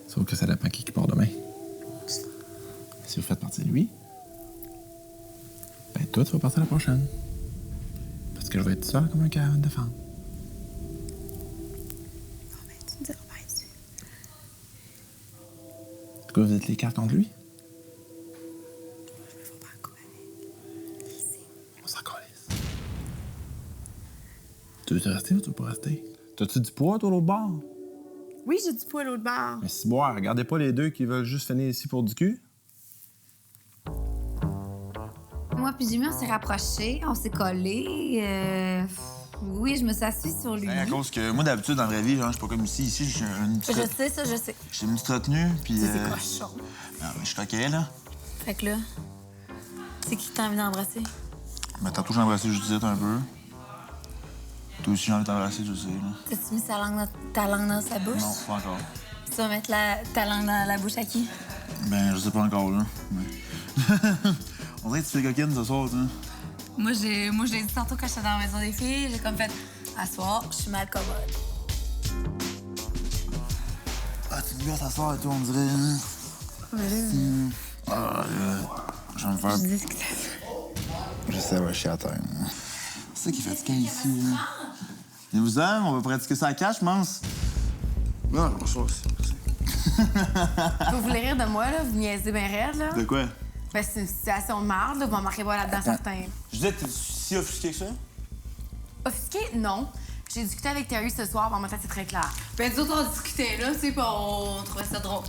Sauf que ça dépend qui part demain. Si vous faites partie de lui, ben toi, tu vas partir la prochaine. Parce que je vais être seul comme un caravane de femmes. Tu me diras pas ici. En tout cas, vous êtes les cartes contre lui? On s'en calisse. Tu veux rester ou tu veux pas rester? T'as-tu du poids, toi, l'autre bord? Oui, j'ai du poids à l'autre bord. Mais si boire, regardez pas les deux qui veulent juste finir ici pour du cul. Moi puis Jimmy, on s'est rapprochés, on s'est collés. Oui, je me suis assise sur lui. C'est à cause que moi, d'habitude, dans la vraie vie, genre, je suis pas comme ici. Ici, j'ai une petite... Je sais, ça, je sais. J'ai une petite retenue, puis... Ça, c'est cochon. Ah, mais je suis coquet, là. Fait que là, c'est qui que t'as envie d'embrasser? Mais tantôt, j'ai embrassé Judith un peu. Toi aussi, j'ai envie de t'embrasser, je sais, là. T'as-tu mis ta langue dans sa bouche? Non, pas encore. Tu vas mettre ta langue dans la bouche à qui? Ben, je sais pas encore, là. Mais... On dirait que tu fais coquine ce soir, toi. Moi, je l'ai dit tantôt quand j'étais dans la maison des filles. J'ai comme fait, à soir, je suis mal commode. Ah, tu me gosses à soir, toi, on dirait, hein? Ah, là, je vais me faire... Je dis ce que ça fait. Je sais, ouais, je suis à terre. C'est ça qui est fatiguant ici, là. Venez-vous-en, on va pratiquer ça à cache, mince. Non, pas ça aussi. Vous voulez rire de moi, là? Vous niaisez bien raide, là? De quoi? Ben, c'est une situation de merde, là. Vous m'en marquez pas là-dedans, certains. Je disais, t'es si offusqué que ça? Offusqué? Non. J'ai discuté avec Terry ce soir, en même temps, c'est très clair. Ben, nous autres, on discutait, là, tu sais, puis on trouvait ça drôle.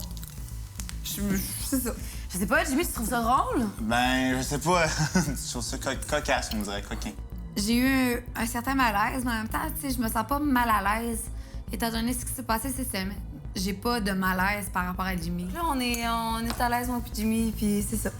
C'est ça. Je sais pas, Jimmy, tu trouves ça drôle? Ben, je sais pas. Je trouve ça cocasse, on dirait, coquin. J'ai eu un certain malaise, mais en même temps, tu sais, je me sens pas mal à l'aise. Étant donné ce qui s'est passé cette semaine, j'ai pas de malaise par rapport à Jimmy. Là, on est à l'aise, moi puis Jimmy, puis c'est ça.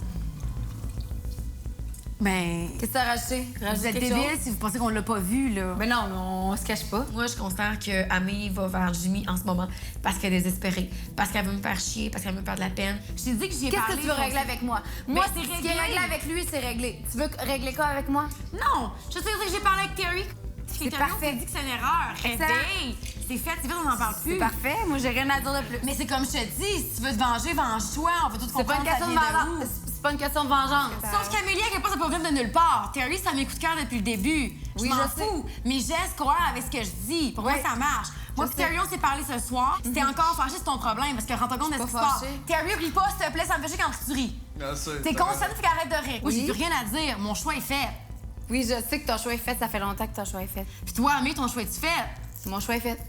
Ben. Qu'est-ce que t'as rajouté? Vous êtes débile si vous pensez qu'on l'a pas vu, là. Ben non, mais on se cache pas. Moi, je considère que Amé va vers Jimmy en ce moment parce qu'elle est désespérée, parce qu'elle veut me faire chier, parce qu'elle veut me faire de la peine. Je t'ai dit que j'y ai parlé. Qu'est-ce que tu veux régler avec moi? Moi, Ben, c'est ce qui est réglé avec lui, c'est réglé. Tu veux régler quoi avec moi? Non! Je sais que j'ai parlé avec Terry. C'est parfait. Dit que c'est une erreur. Réveille! C'est fait, c'est fait, on n'en parle plus. C'est parfait. Moi, j'ai rien à dire de plus. Mais c'est comme je te dis, si tu veux te venger, venge-toi. On va tout C'est pas comprendre. une question de vengeance. C'est pas une question de vengeance. Sauf qu'Amélie, à quel point ça peut venir de nulle part. Terry, ça m'écoute de cœur depuis le début. Oui, je m'en je sais. fous. Mes gestes cohèrent avec ce que je dis. Pour moi, ça marche. Moi, puis Terry, on s'est parlé ce soir. Si t'es encore fâché, c'est ton problème. Parce que rends-toi compte de ce qui se passe. Terry, ris pas, s'il te plaît, ça me fait chier quand tu ris. T'es consciente, faut qu'arrête de rire. Moi, j'ai plus rien à dire. Mon choix est fait. Oui, je sais que ton choix est fait. Ça fait longtemps que ton choix est fait. Puis toi, Amé, ton choix est-tu fait? Mon choix est fait.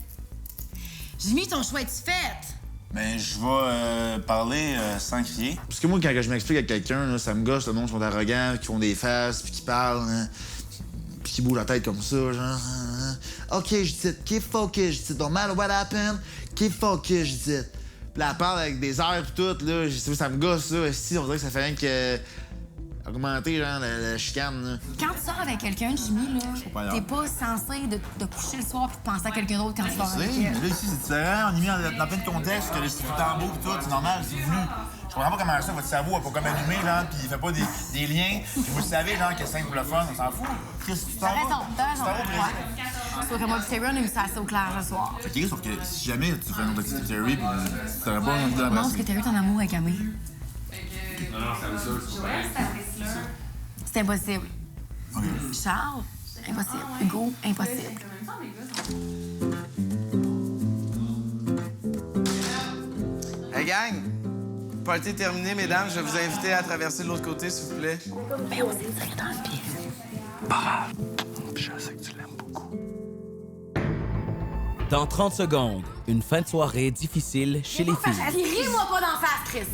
Jimmy, ton choix est-tu fait? Ben, je vais parler sans crier. Parce que moi, quand je m'explique à quelqu'un, là, ça me gosse le monde qui sont arrogants, qui font des faces, puis qui parlent, hein, puis qui bougent la tête comme ça, genre. OK, je dis, keep focus, je dis, no matter what happened, keep focus, je dis. Puis là, elle parle avec des airs pis tout, là, ça me gosse, ça. Si, on dirait que ça fait rien que. augmenter, genre, la chicane, là. Quand tu sors avec quelqu'un, Jimmy, pas là, t'es pas censé de coucher le soir puis de penser à quelqu'un d'autre quand tu sors avec Mais elle. là, ici, c'est différent. On est mis dans plein de contextes, que c'est tout en beau pis tout, c'est normal, c'est venu. Je comprends pas comment ça, votre cerveau a pas comme allumé, genre, pis il fait pas des liens. Puis vous le savez, genre, que c'est simple le fun, on s'en fout. Chris, tu t'en vas. T'as raison. Tu t'en vas au Brésil. Sauf que moi et Terry, on a mis ça assez au clair ce soir. OK, sauf que si jamais tu fais un autre activité Terry, pis t'aurais pas envie de Non, parce l'embrasser. que Terry est en amour avec Amé. Non, C'est impossible. Charles, impossible. Hugo, impossible. Hey gang! Party terminé, mesdames. Je vais vous inviter à traverser de l'autre côté, s'il vous plaît. Ben, on s'est tiré dans le pied. Pas grave. Je sais que tu l'aimes beaucoup. Dans 30 secondes, une fin de soirée difficile chez les filles. Ris-moi pas d'en face, Chris!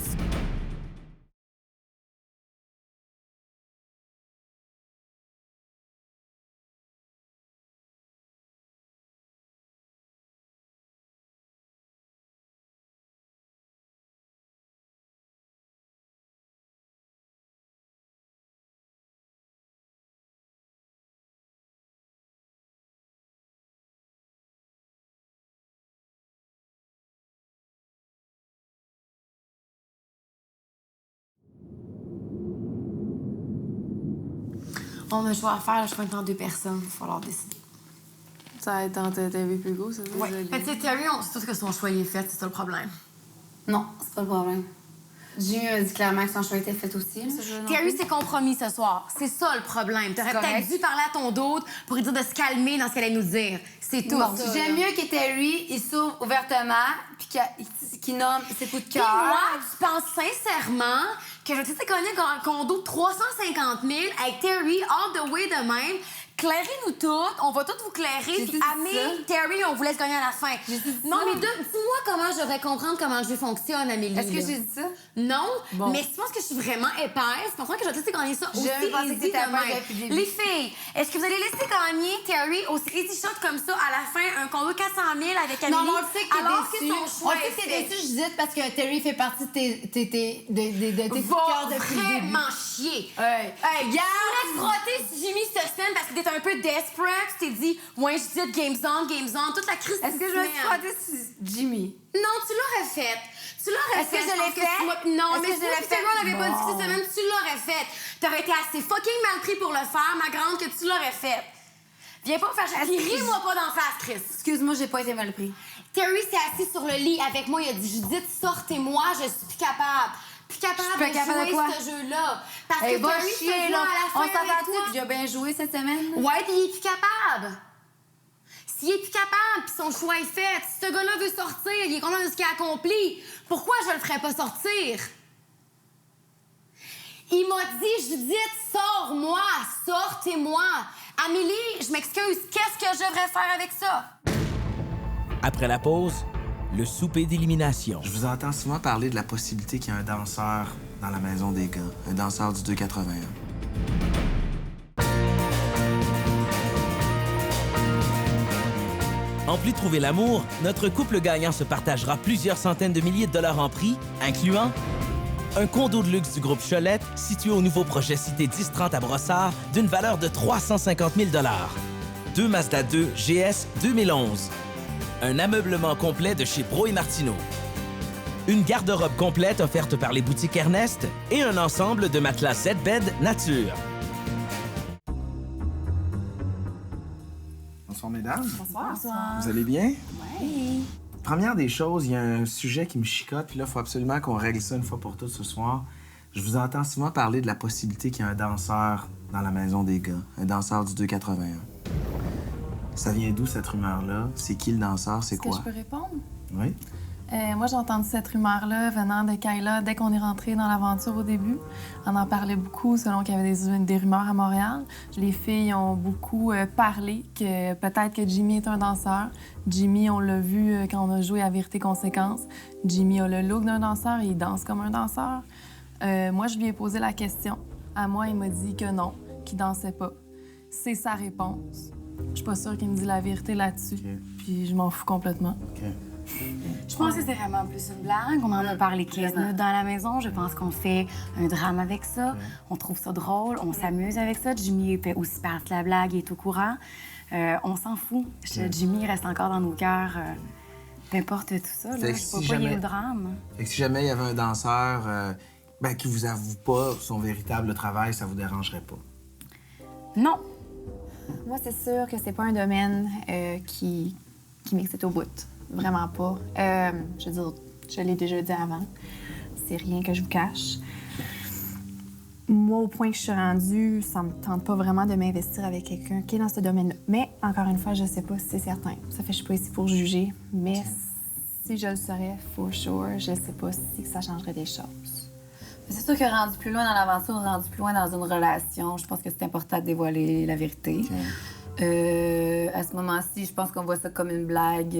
On a un choix à faire, je crois que dans 2 personnes, il va falloir décider. Ça va être entre Terry et Hugo, ça? Oui. Mais tu sais, Terry, on sait tous que son choix est fait, c'est ça le problème. Non, c'est pas le problème. Jimmy m'a dit clairement que son choix était fait aussi. Terry s'est compromis ce soir. C'est ça le problème. T'aurais peut-être dû parler à ton d'autre pour lui dire de se calmer dans ce qu'elle allait nous dire. C'est tout. Bon, j'aime mieux que Terry, il s'ouvre ouvertement puis qu'il nomme ses coups de Puis cœur. moi, tu penses sincèrement que je vais te gagner un condo de 350 000 avec Terry all the way de même? Clairez-nous toutes, on va toutes vous clairer. Puis Amélie, Terry, on vous laisse gagner à la fin. Non, mais dis-moi comment je devrais comprendre comment le jeu fonctionne, Amélie. Est-ce que j'ai dit ça? Non, Bon. mais tu penses que je suis vraiment épaisse? Pensant que je vais te laisser gagner ça aussi Je pensais que easy t'étais de épaisse même. depuis le début. Les filles, est-ce que vous allez laisser gagner Terry aussi easy shot comme ça à la fin, un condo de 400 000 avec Amélie? Non, mais on le sait que t'es alors déçue. que son choix On le sait que est t'es fait. déçue, Judith, parce que Terry fait partie de tes coups de cœur depuis le début. Vraiment chier. Hey, Tu voulais te frotter sur Jimmy cette semaine parce que t'étais un peu desperate. Tu t'es dit, moi, je dis Games On, toute la crise. Est-ce que je vais te frotter sur Jimmy? Non, tu l'aurais fait. Tu l'aurais Est-ce que fait. je l'ai fait? Non, Est-ce mais que si je l'ai fait? on n'avait pas dit Bon. cette semaine, tu l'aurais fait. T'aurais été assez fucking mal pris pour le faire, ma grande, que tu l'aurais fait. Viens pas me faire chialer. Ris-moi pas d'en face, Chris. Excuse-moi, j'ai pas été mal pris. Terry s'est assis sur le lit avec moi. Il a dit, Judith, sortez-moi, je suis plus capable. Plus capable Je suis de pas capable de jouer quoi? ce jeu-là. Parce Hey, que va Terry chier, se là. voit à la fin On avec s'entend-tu toi. qu'il a bien joué cette semaine? Ouais, puis il est plus capable. S'il est plus capable, puis son choix est fait, si ce gars-là veut sortir, il est content de ce qu'il a accompli, pourquoi je le ferais pas sortir? Il m'a dit, Judith, sors-moi, sortez-moi. Amélie, je m'excuse, qu'est-ce que je devrais faire avec ça? Après la pause, le souper d'élimination. Je vous entends souvent parler de la possibilité qu'il y ait un danseur dans la maison des gars, un danseur du 281. En plus de trouver l'amour, notre couple gagnant se partagera plusieurs centaines de milliers de dollars en prix, incluant un condo de luxe du groupe Cholette situé au nouveau projet Cité 1030 à Brossard d'une valeur de 350 000 $, 2 Mazda 2 GS 2011, un ameublement complet de chez Bro et Martineau, une garde-robe complète offerte par les boutiques Ernest et un ensemble de matelas Z-Bed Nature. Bonsoir, mesdames. Bonsoir. Vous allez bien? Oui. Première des choses, il y a un sujet qui me chicote, puis là, il faut absolument qu'on règle ça une fois pour toutes ce soir. Je vous entends souvent parler de la possibilité qu'il y ait un danseur dans la maison des gars, un danseur du 281. Ça vient d'où, cette rumeur-là? C'est qui le danseur? C'est Est-ce quoi? que je peux répondre? Oui? Moi, j'ai entendu cette rumeur-là venant de Kayla dès qu'on est rentré dans l'aventure au début. On en parlait beaucoup selon qu'il y avait des rumeurs à Montréal. Les filles ont beaucoup parlé que peut-être que Jimmy est un danseur. Jimmy, on l'a vu quand on a joué à Vérité Conséquence. Jimmy a le look d'un danseur et il danse comme un danseur. Moi, je lui ai posé la question. À moi, il m'a dit que non, qu'il dansait pas. C'est sa réponse. Je suis pas sûre qu'il me dit la vérité là-dessus. Puis je m'en fous complètement. OK. Je pense que c'est vraiment plus une blague. On en a parlé 15 minutes dans la maison. Je pense qu'on fait un drame avec ça. On trouve ça drôle. On s'amuse avec ça. Jimmy fait aussi partie de la blague. Il est au courant. On s'en fout. Jimmy reste encore dans nos cœurs. Peu importe tout ça. Là. Je ne peux pas y aller au drame. Fait que si jamais il y avait un danseur qui vous avoue pas son véritable travail, ça vous dérangerait pas? Non. Moi, c'est sûr que c'est pas un domaine qui m'excite au bout. Vraiment pas. Je veux dire, je l'ai déjà dit avant. C'est rien que je vous cache. Moi, au point que je suis rendue, ça me tente pas vraiment de m'investir avec quelqu'un qui est dans ce domaine-là. Mais, encore une fois, je sais pas si c'est certain. Ça fait que je suis pas ici pour juger. Mais si je le saurais, for sure, je sais pas si ça changerait des choses. C'est sûr que rendu plus loin dans l'aventure, rendu plus loin dans une relation, je pense que c'est important de dévoiler la vérité. À ce moment-ci, je pense qu'on voit ça comme une blague,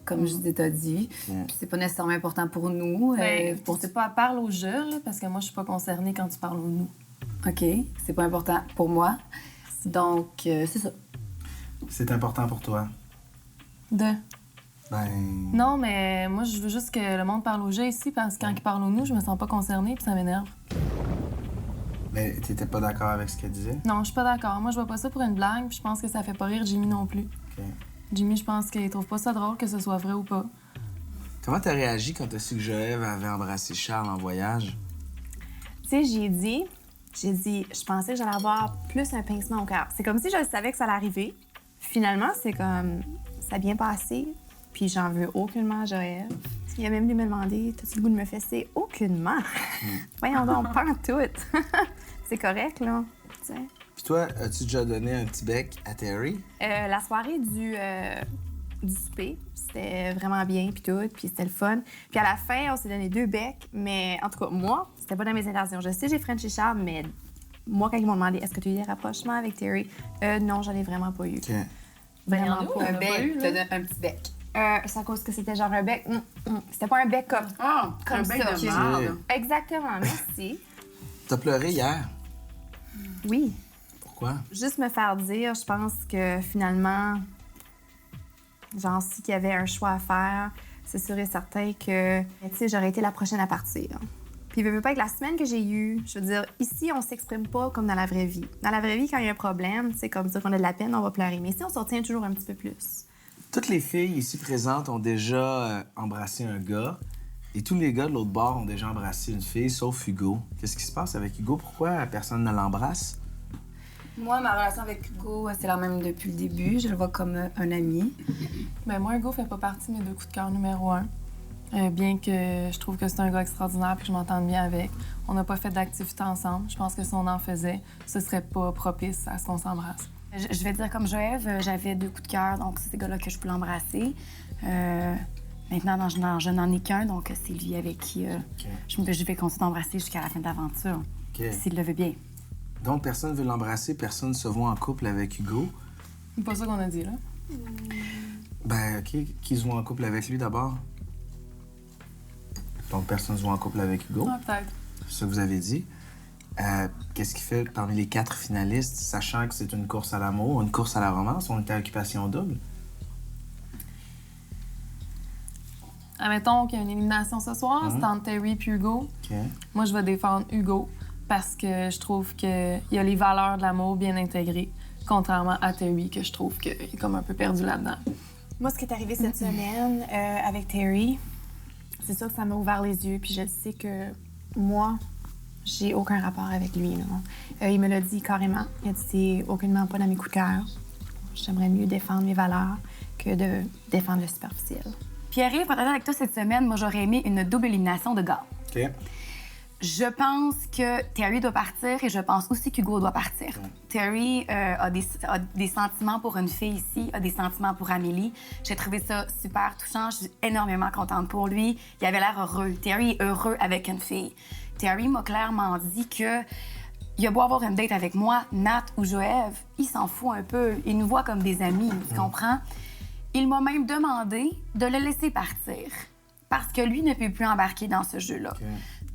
comme Judith a dit. Puis c'est pas nécessairement important pour nous. C'est pas parle au je, là, parce que moi, je suis pas concernée quand tu parles au nous. OK. C'est pas important pour moi. Donc, c'est ça. C'est important pour toi? Non, mais moi, je veux juste que le monde parle au je ici, parce que quand ils parlent au nous, je me sens pas concernée, puis ça m'énerve. Mais t'étais pas d'accord avec ce qu'elle disait? Non, je suis pas d'accord. Moi, je vois pas ça pour une blague, puis je pense que ça fait pas rire Jimmy non plus. OK. Jimmy, je pense qu'il trouve pas ça drôle, que ce soit vrai ou pas. Comment t'as réagi quand t'as su que Joël avait embrassé Charles en voyage? Tu sais, j'ai dit, je pensais que j'allais avoir plus un pincement au cœur. C'est comme si je savais que ça allait arriver. Finalement, c'est comme, ça a bien passé, puis j'en veux aucunement à Joël. Il a même dû me demander, t'as-tu le goût de me fesser? Aucunement. Voyons donc, pas en tout. C'est correct, là. T'sais. Puis toi, as-tu déjà donné un petit bec à Terry? La soirée du souper, c'était vraiment bien, puis tout, puis c'était le fun. Puis à la fin, on s'est donné 2 becs, mais en tout cas, moi, c'était pas dans mes intentions. Je sais, j'ai Frenché Charles, mais moi, quand ils m'ont demandé est-ce que tu as eu des rapprochements avec Terry, non, j'en ai vraiment pas eu. OK. Vraiment pas. Un bec, t'as donné un petit bec. C'est à cause que c'était genre un bec. C'était pas un bec comme, comme un ça. bec de marde. Exactement, merci. T'as pleuré hier? Oui. Pourquoi? Juste me faire dire, je pense que finalement, genre, s'il y avait un choix à faire, c'est sûr et certain que, tu sais, j'aurais été la prochaine à partir. Puis, veux pas avec la semaine que j'ai eue, je veux dire, ici, on s'exprime pas comme dans la vraie vie. Dans la vraie vie, quand il y a un problème, c'est comme dire qu'on a de la peine, on va pleurer. Mais ici, on s'en tient toujours un petit peu plus. Toutes les filles ici présentes ont déjà embrassé un gars. Et tous les gars de l'autre bord ont déjà embrassé une fille, sauf Hugo. Qu'est-ce qui se passe avec Hugo? Pourquoi personne ne l'embrasse? Moi, ma relation avec Hugo, c'est la même depuis le début. Je le vois comme un ami. Mais moi, Hugo fait pas partie de mes 2 coups de cœur numéro 1. Bien que je trouve que c'est un gars extraordinaire et que je m'entende bien avec. On n'a pas fait d'activité ensemble. Je pense que si on en faisait, ce serait pas propice à ce qu'on s'embrasse. Je vais dire comme Joël, j'avais 2 coups de cœur, donc c'est ces gars-là que je peux l'embrasser. Maintenant, je n'en ai qu'un, donc c'est lui avec qui je vais continuer d'embrasser jusqu'à la fin de l'aventure, s'il le veut bien. Donc, personne ne veut l'embrasser, personne ne se voit en couple avec Hugo? C'est pas ça qu'on a dit, là. Ben, OK. Qui se voit en couple avec lui, d'abord? Donc, personne ne se voit en couple avec Hugo? Ah, peut-être. C'est ça que vous avez dit. Qu'est-ce qu'il fait parmi les 4 finalistes, sachant que c'est une course à l'amour, une course à la romance, on était à Occupation Double? Admettons qu'il y a une élimination ce soir, c'est entre Terry et Hugo. OK. Moi, je vais défendre Hugo parce que je trouve qu'il y a les valeurs de l'amour bien intégrées, contrairement à Terry, que je trouve qu'il est comme un peu perdu là-dedans. Moi, ce qui est arrivé cette semaine avec Terry, c'est sûr que ça m'a ouvert les yeux, puis je sais que moi, j'ai aucun rapport avec lui. Il me l'a dit carrément. Il a dit c'est aucunement pas dans mes coups de cœur. J'aimerais mieux défendre mes valeurs que de défendre le superficiel. Pierre-Yves, pour être honnête avec toi cette semaine, moi, j'aurais aimé une double élimination de gars. OK. Je pense que Terry doit partir et je pense aussi qu'Hugo doit partir. Terry a des sentiments pour une fille ici, a des sentiments pour Amélie. J'ai trouvé ça super touchant. Je suis énormément contente pour lui. Il avait l'air heureux. Terry est heureux avec une fille. Terry m'a clairement dit que il a beau avoir une date avec moi, Nat ou Joël, il s'en fout un peu. Il nous voit comme des amis, tu comprends? Il m'a même demandé de le laisser partir parce que lui ne peut plus embarquer dans ce jeu-là. Okay.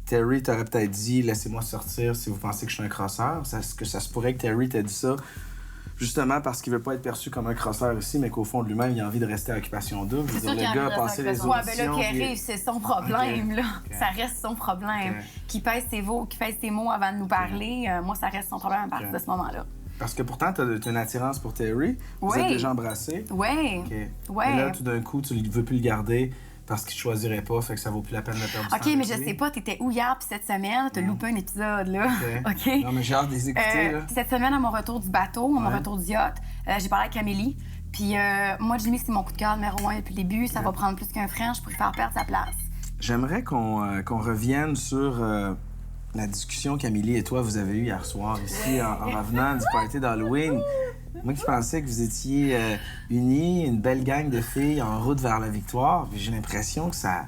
Terry t'aurait peut-être dit « Laissez-moi sortir si vous pensez que je suis un crosseur ». Est-ce que ça se pourrait que Terry t'ait dit ça justement parce qu'il veut pas être perçu comme un crosseur ici, mais qu'au fond de lui-même, il a envie de rester à Occupation Double. C'est sûr qu'il y a le gars a passé les auditions. Ouais, ben là, Pierre, c'est son problème, là. Okay. Ça reste son problème. Qui pèse ses mots avant de nous parler, moi, ça reste son problème à partir de ce moment-là. Parce que pourtant, t'as une attirance pour Terry. Vous êtes déjà embrassés. Oui. Ouais. Et là, tout d'un coup, tu ne veux plus le garder parce qu'il ne choisirait pas, fait que ça vaut plus la peine de perdre du temps. OK, mais je sais pas, t'étais où hier, puis cette semaine, t'as loupé un épisode, là. OK. Non, mais j'ai hâte de les écouter, là. Cette semaine, à mon retour du bateau, à mon retour du yacht, j'ai parlé avec Amélie. Puis moi, Jimmy, c'est mon coup de cœur numéro 1 depuis le début. Ça va prendre plus qu'un French pour lui faire perdre sa place. J'aimerais qu'on revienne sur la discussion qu'Amélie et toi, vous avez eue hier soir, ici, en revenant du party d'Halloween. Moi qui pensais que vous étiez unis, une belle gang de filles en route vers la victoire, j'ai l'impression que ça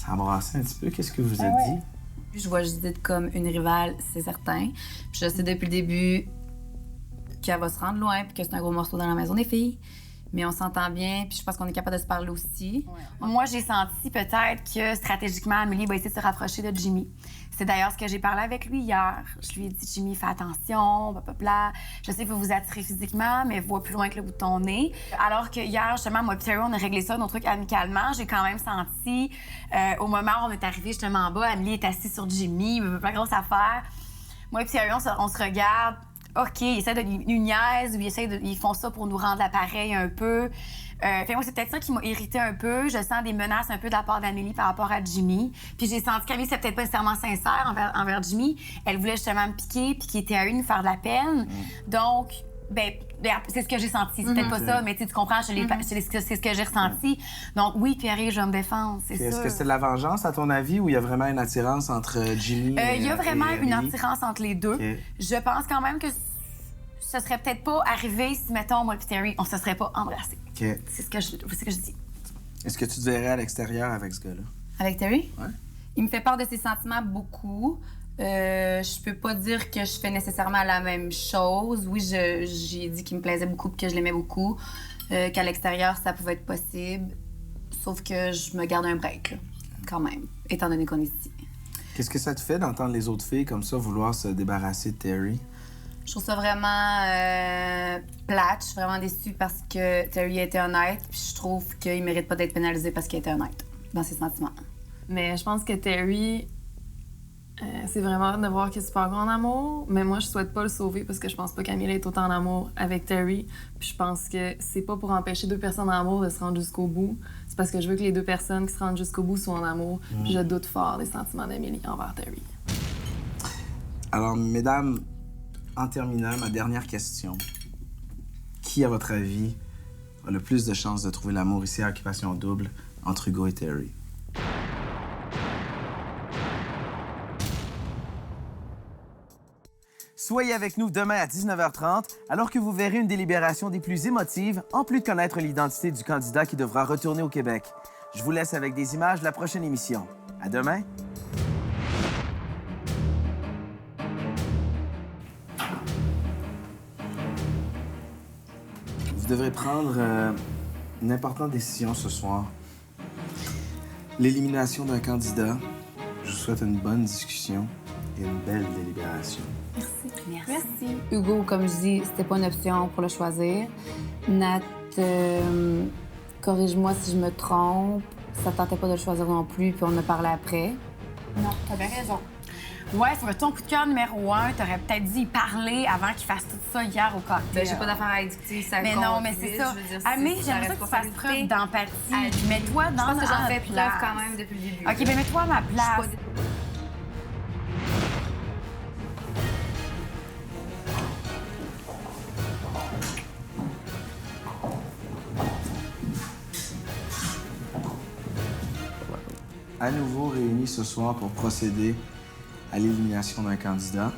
embrassait un petit peu. Qu'est-ce que vous avez dit? Je vois Judith comme une rivale, c'est certain. Puis je sais depuis le début qu'elle va se rendre loin puis que c'est un gros morceau dans la maison des filles. Mais on s'entend bien, puis je pense qu'on est capable de se parler aussi. Ouais. Moi, j'ai senti peut-être que stratégiquement, Amélie va essayer de se rapprocher de Jimmy. C'est d'ailleurs ce que j'ai parlé avec lui hier. Je lui ai dit, Jimmy, fais attention, blablabla. Je sais que vous vous attirez physiquement, mais vois plus loin que le bout de ton nez. Alors que hier, justement, moi et Terry, on a réglé ça, nos trucs amicalement. J'ai quand même senti, au moment où on est arrivé justement en bas, Amélie est assise sur Jimmy, pas grosse affaire. Moi et Terry, on se regarde. OK, ils essaient de nous niaise ou ils font ça pour nous rendre l'appareil un peu. Fait moi, c'est peut-être ça qui m'a irritée un peu. Je sens des menaces un peu de la part d'Amélie par rapport à Jimmy. Puis j'ai senti qu'Amélie, c'était peut-être pas nécessairement sincère envers Jimmy. Elle voulait justement me piquer puis qu'il était à une faire de la peine. Donc, c'est ce que j'ai senti. C'est peut-être pas ça, mais tu comprends, c'est ce que j'ai ressenti. Donc oui, Pierre, je vais me défendre, c'est sûr. Est-ce que c'est de la vengeance, à ton avis, ou il y a vraiment une attirance entre Jimmy et il y a vraiment une attirance entre les deux. Okay. Je pense quand même que ce serait peut-être pas arrivé si, mettons, moi et Terry, on se serait pas embrassés. Okay. C'est ce que je dis. Est-ce que tu te verrais à l'extérieur avec ce gars-là? Avec Terry? Ouais. Il me fait part de ses sentiments beaucoup. Je peux pas dire que je fais nécessairement la même chose. Oui, j'ai dit qu'il me plaisait beaucoup et que je l'aimais beaucoup. Qu'à l'extérieur, ça pouvait être possible. Sauf que je me garde un break, là, quand même, étant donné qu'on est ici. Qu'est-ce que ça te fait d'entendre les autres filles comme ça vouloir se débarrasser de Terry? Je trouve ça vraiment plate. Je suis vraiment déçue parce que Terry a été honnête. Puis je trouve qu'il mérite pas d'être pénalisé parce qu'il a été honnête dans ses sentiments. Mais je pense que Terry, c'est vraiment de voir qu'il est super grand en amour. Mais moi, je souhaite pas le sauver parce que je pense pas qu'Amélie est autant en amour avec Terry. Puis je pense que c'est pas pour empêcher deux personnes en amour de se rendre jusqu'au bout. C'est parce que je veux que les deux personnes qui se rendent jusqu'au bout soient en amour. Puis je doute fort des sentiments d'Amélie envers Terry. Alors, mesdames, en terminant, ma dernière question. Qui, à votre avis, a le plus de chances de trouver l'amour ici à Occupation Double entre Hugo et Terry? Soyez avec nous demain à 19h30, alors que vous verrez une délibération des plus émotives, en plus de connaître l'identité du candidat qui devra retourner au Québec. Je vous laisse avec des images de la prochaine émission. À demain! Vous devrez prendre une importante décision ce soir. L'élimination d'un candidat. Je vous souhaite une bonne discussion et une belle délibération. Merci. Hugo, comme je dis, c'était pas une option pour le choisir. Nat, corrige-moi si je me trompe. Ça tentait pas de le choisir non plus, puis on en a parlé après. Non, t'as bien raison. Ouais, c'est ton coup de cœur numéro 1. T'aurais peut-être dû y parler avant qu'il fasse tout ça hier au cocktail. Ben, j'ai pas d'affaire à édicter, ça mais non, mais c'est ça. Mais j'aimerais ça que tu fasses preuve d'empathie. Mets-toi dans ma place. Je pense que j'en fais preuve quand même depuis le début. OK, mais mets-toi à ma place. À nouveau réunis ce soir pour procéder à l'élimination d'un candidat.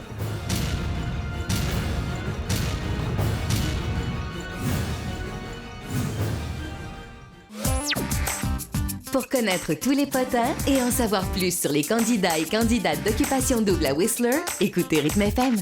Pour connaître tous les potins et en savoir plus sur les candidats et candidates d'Occupation Double à Whistler, écoutez Rythme FM.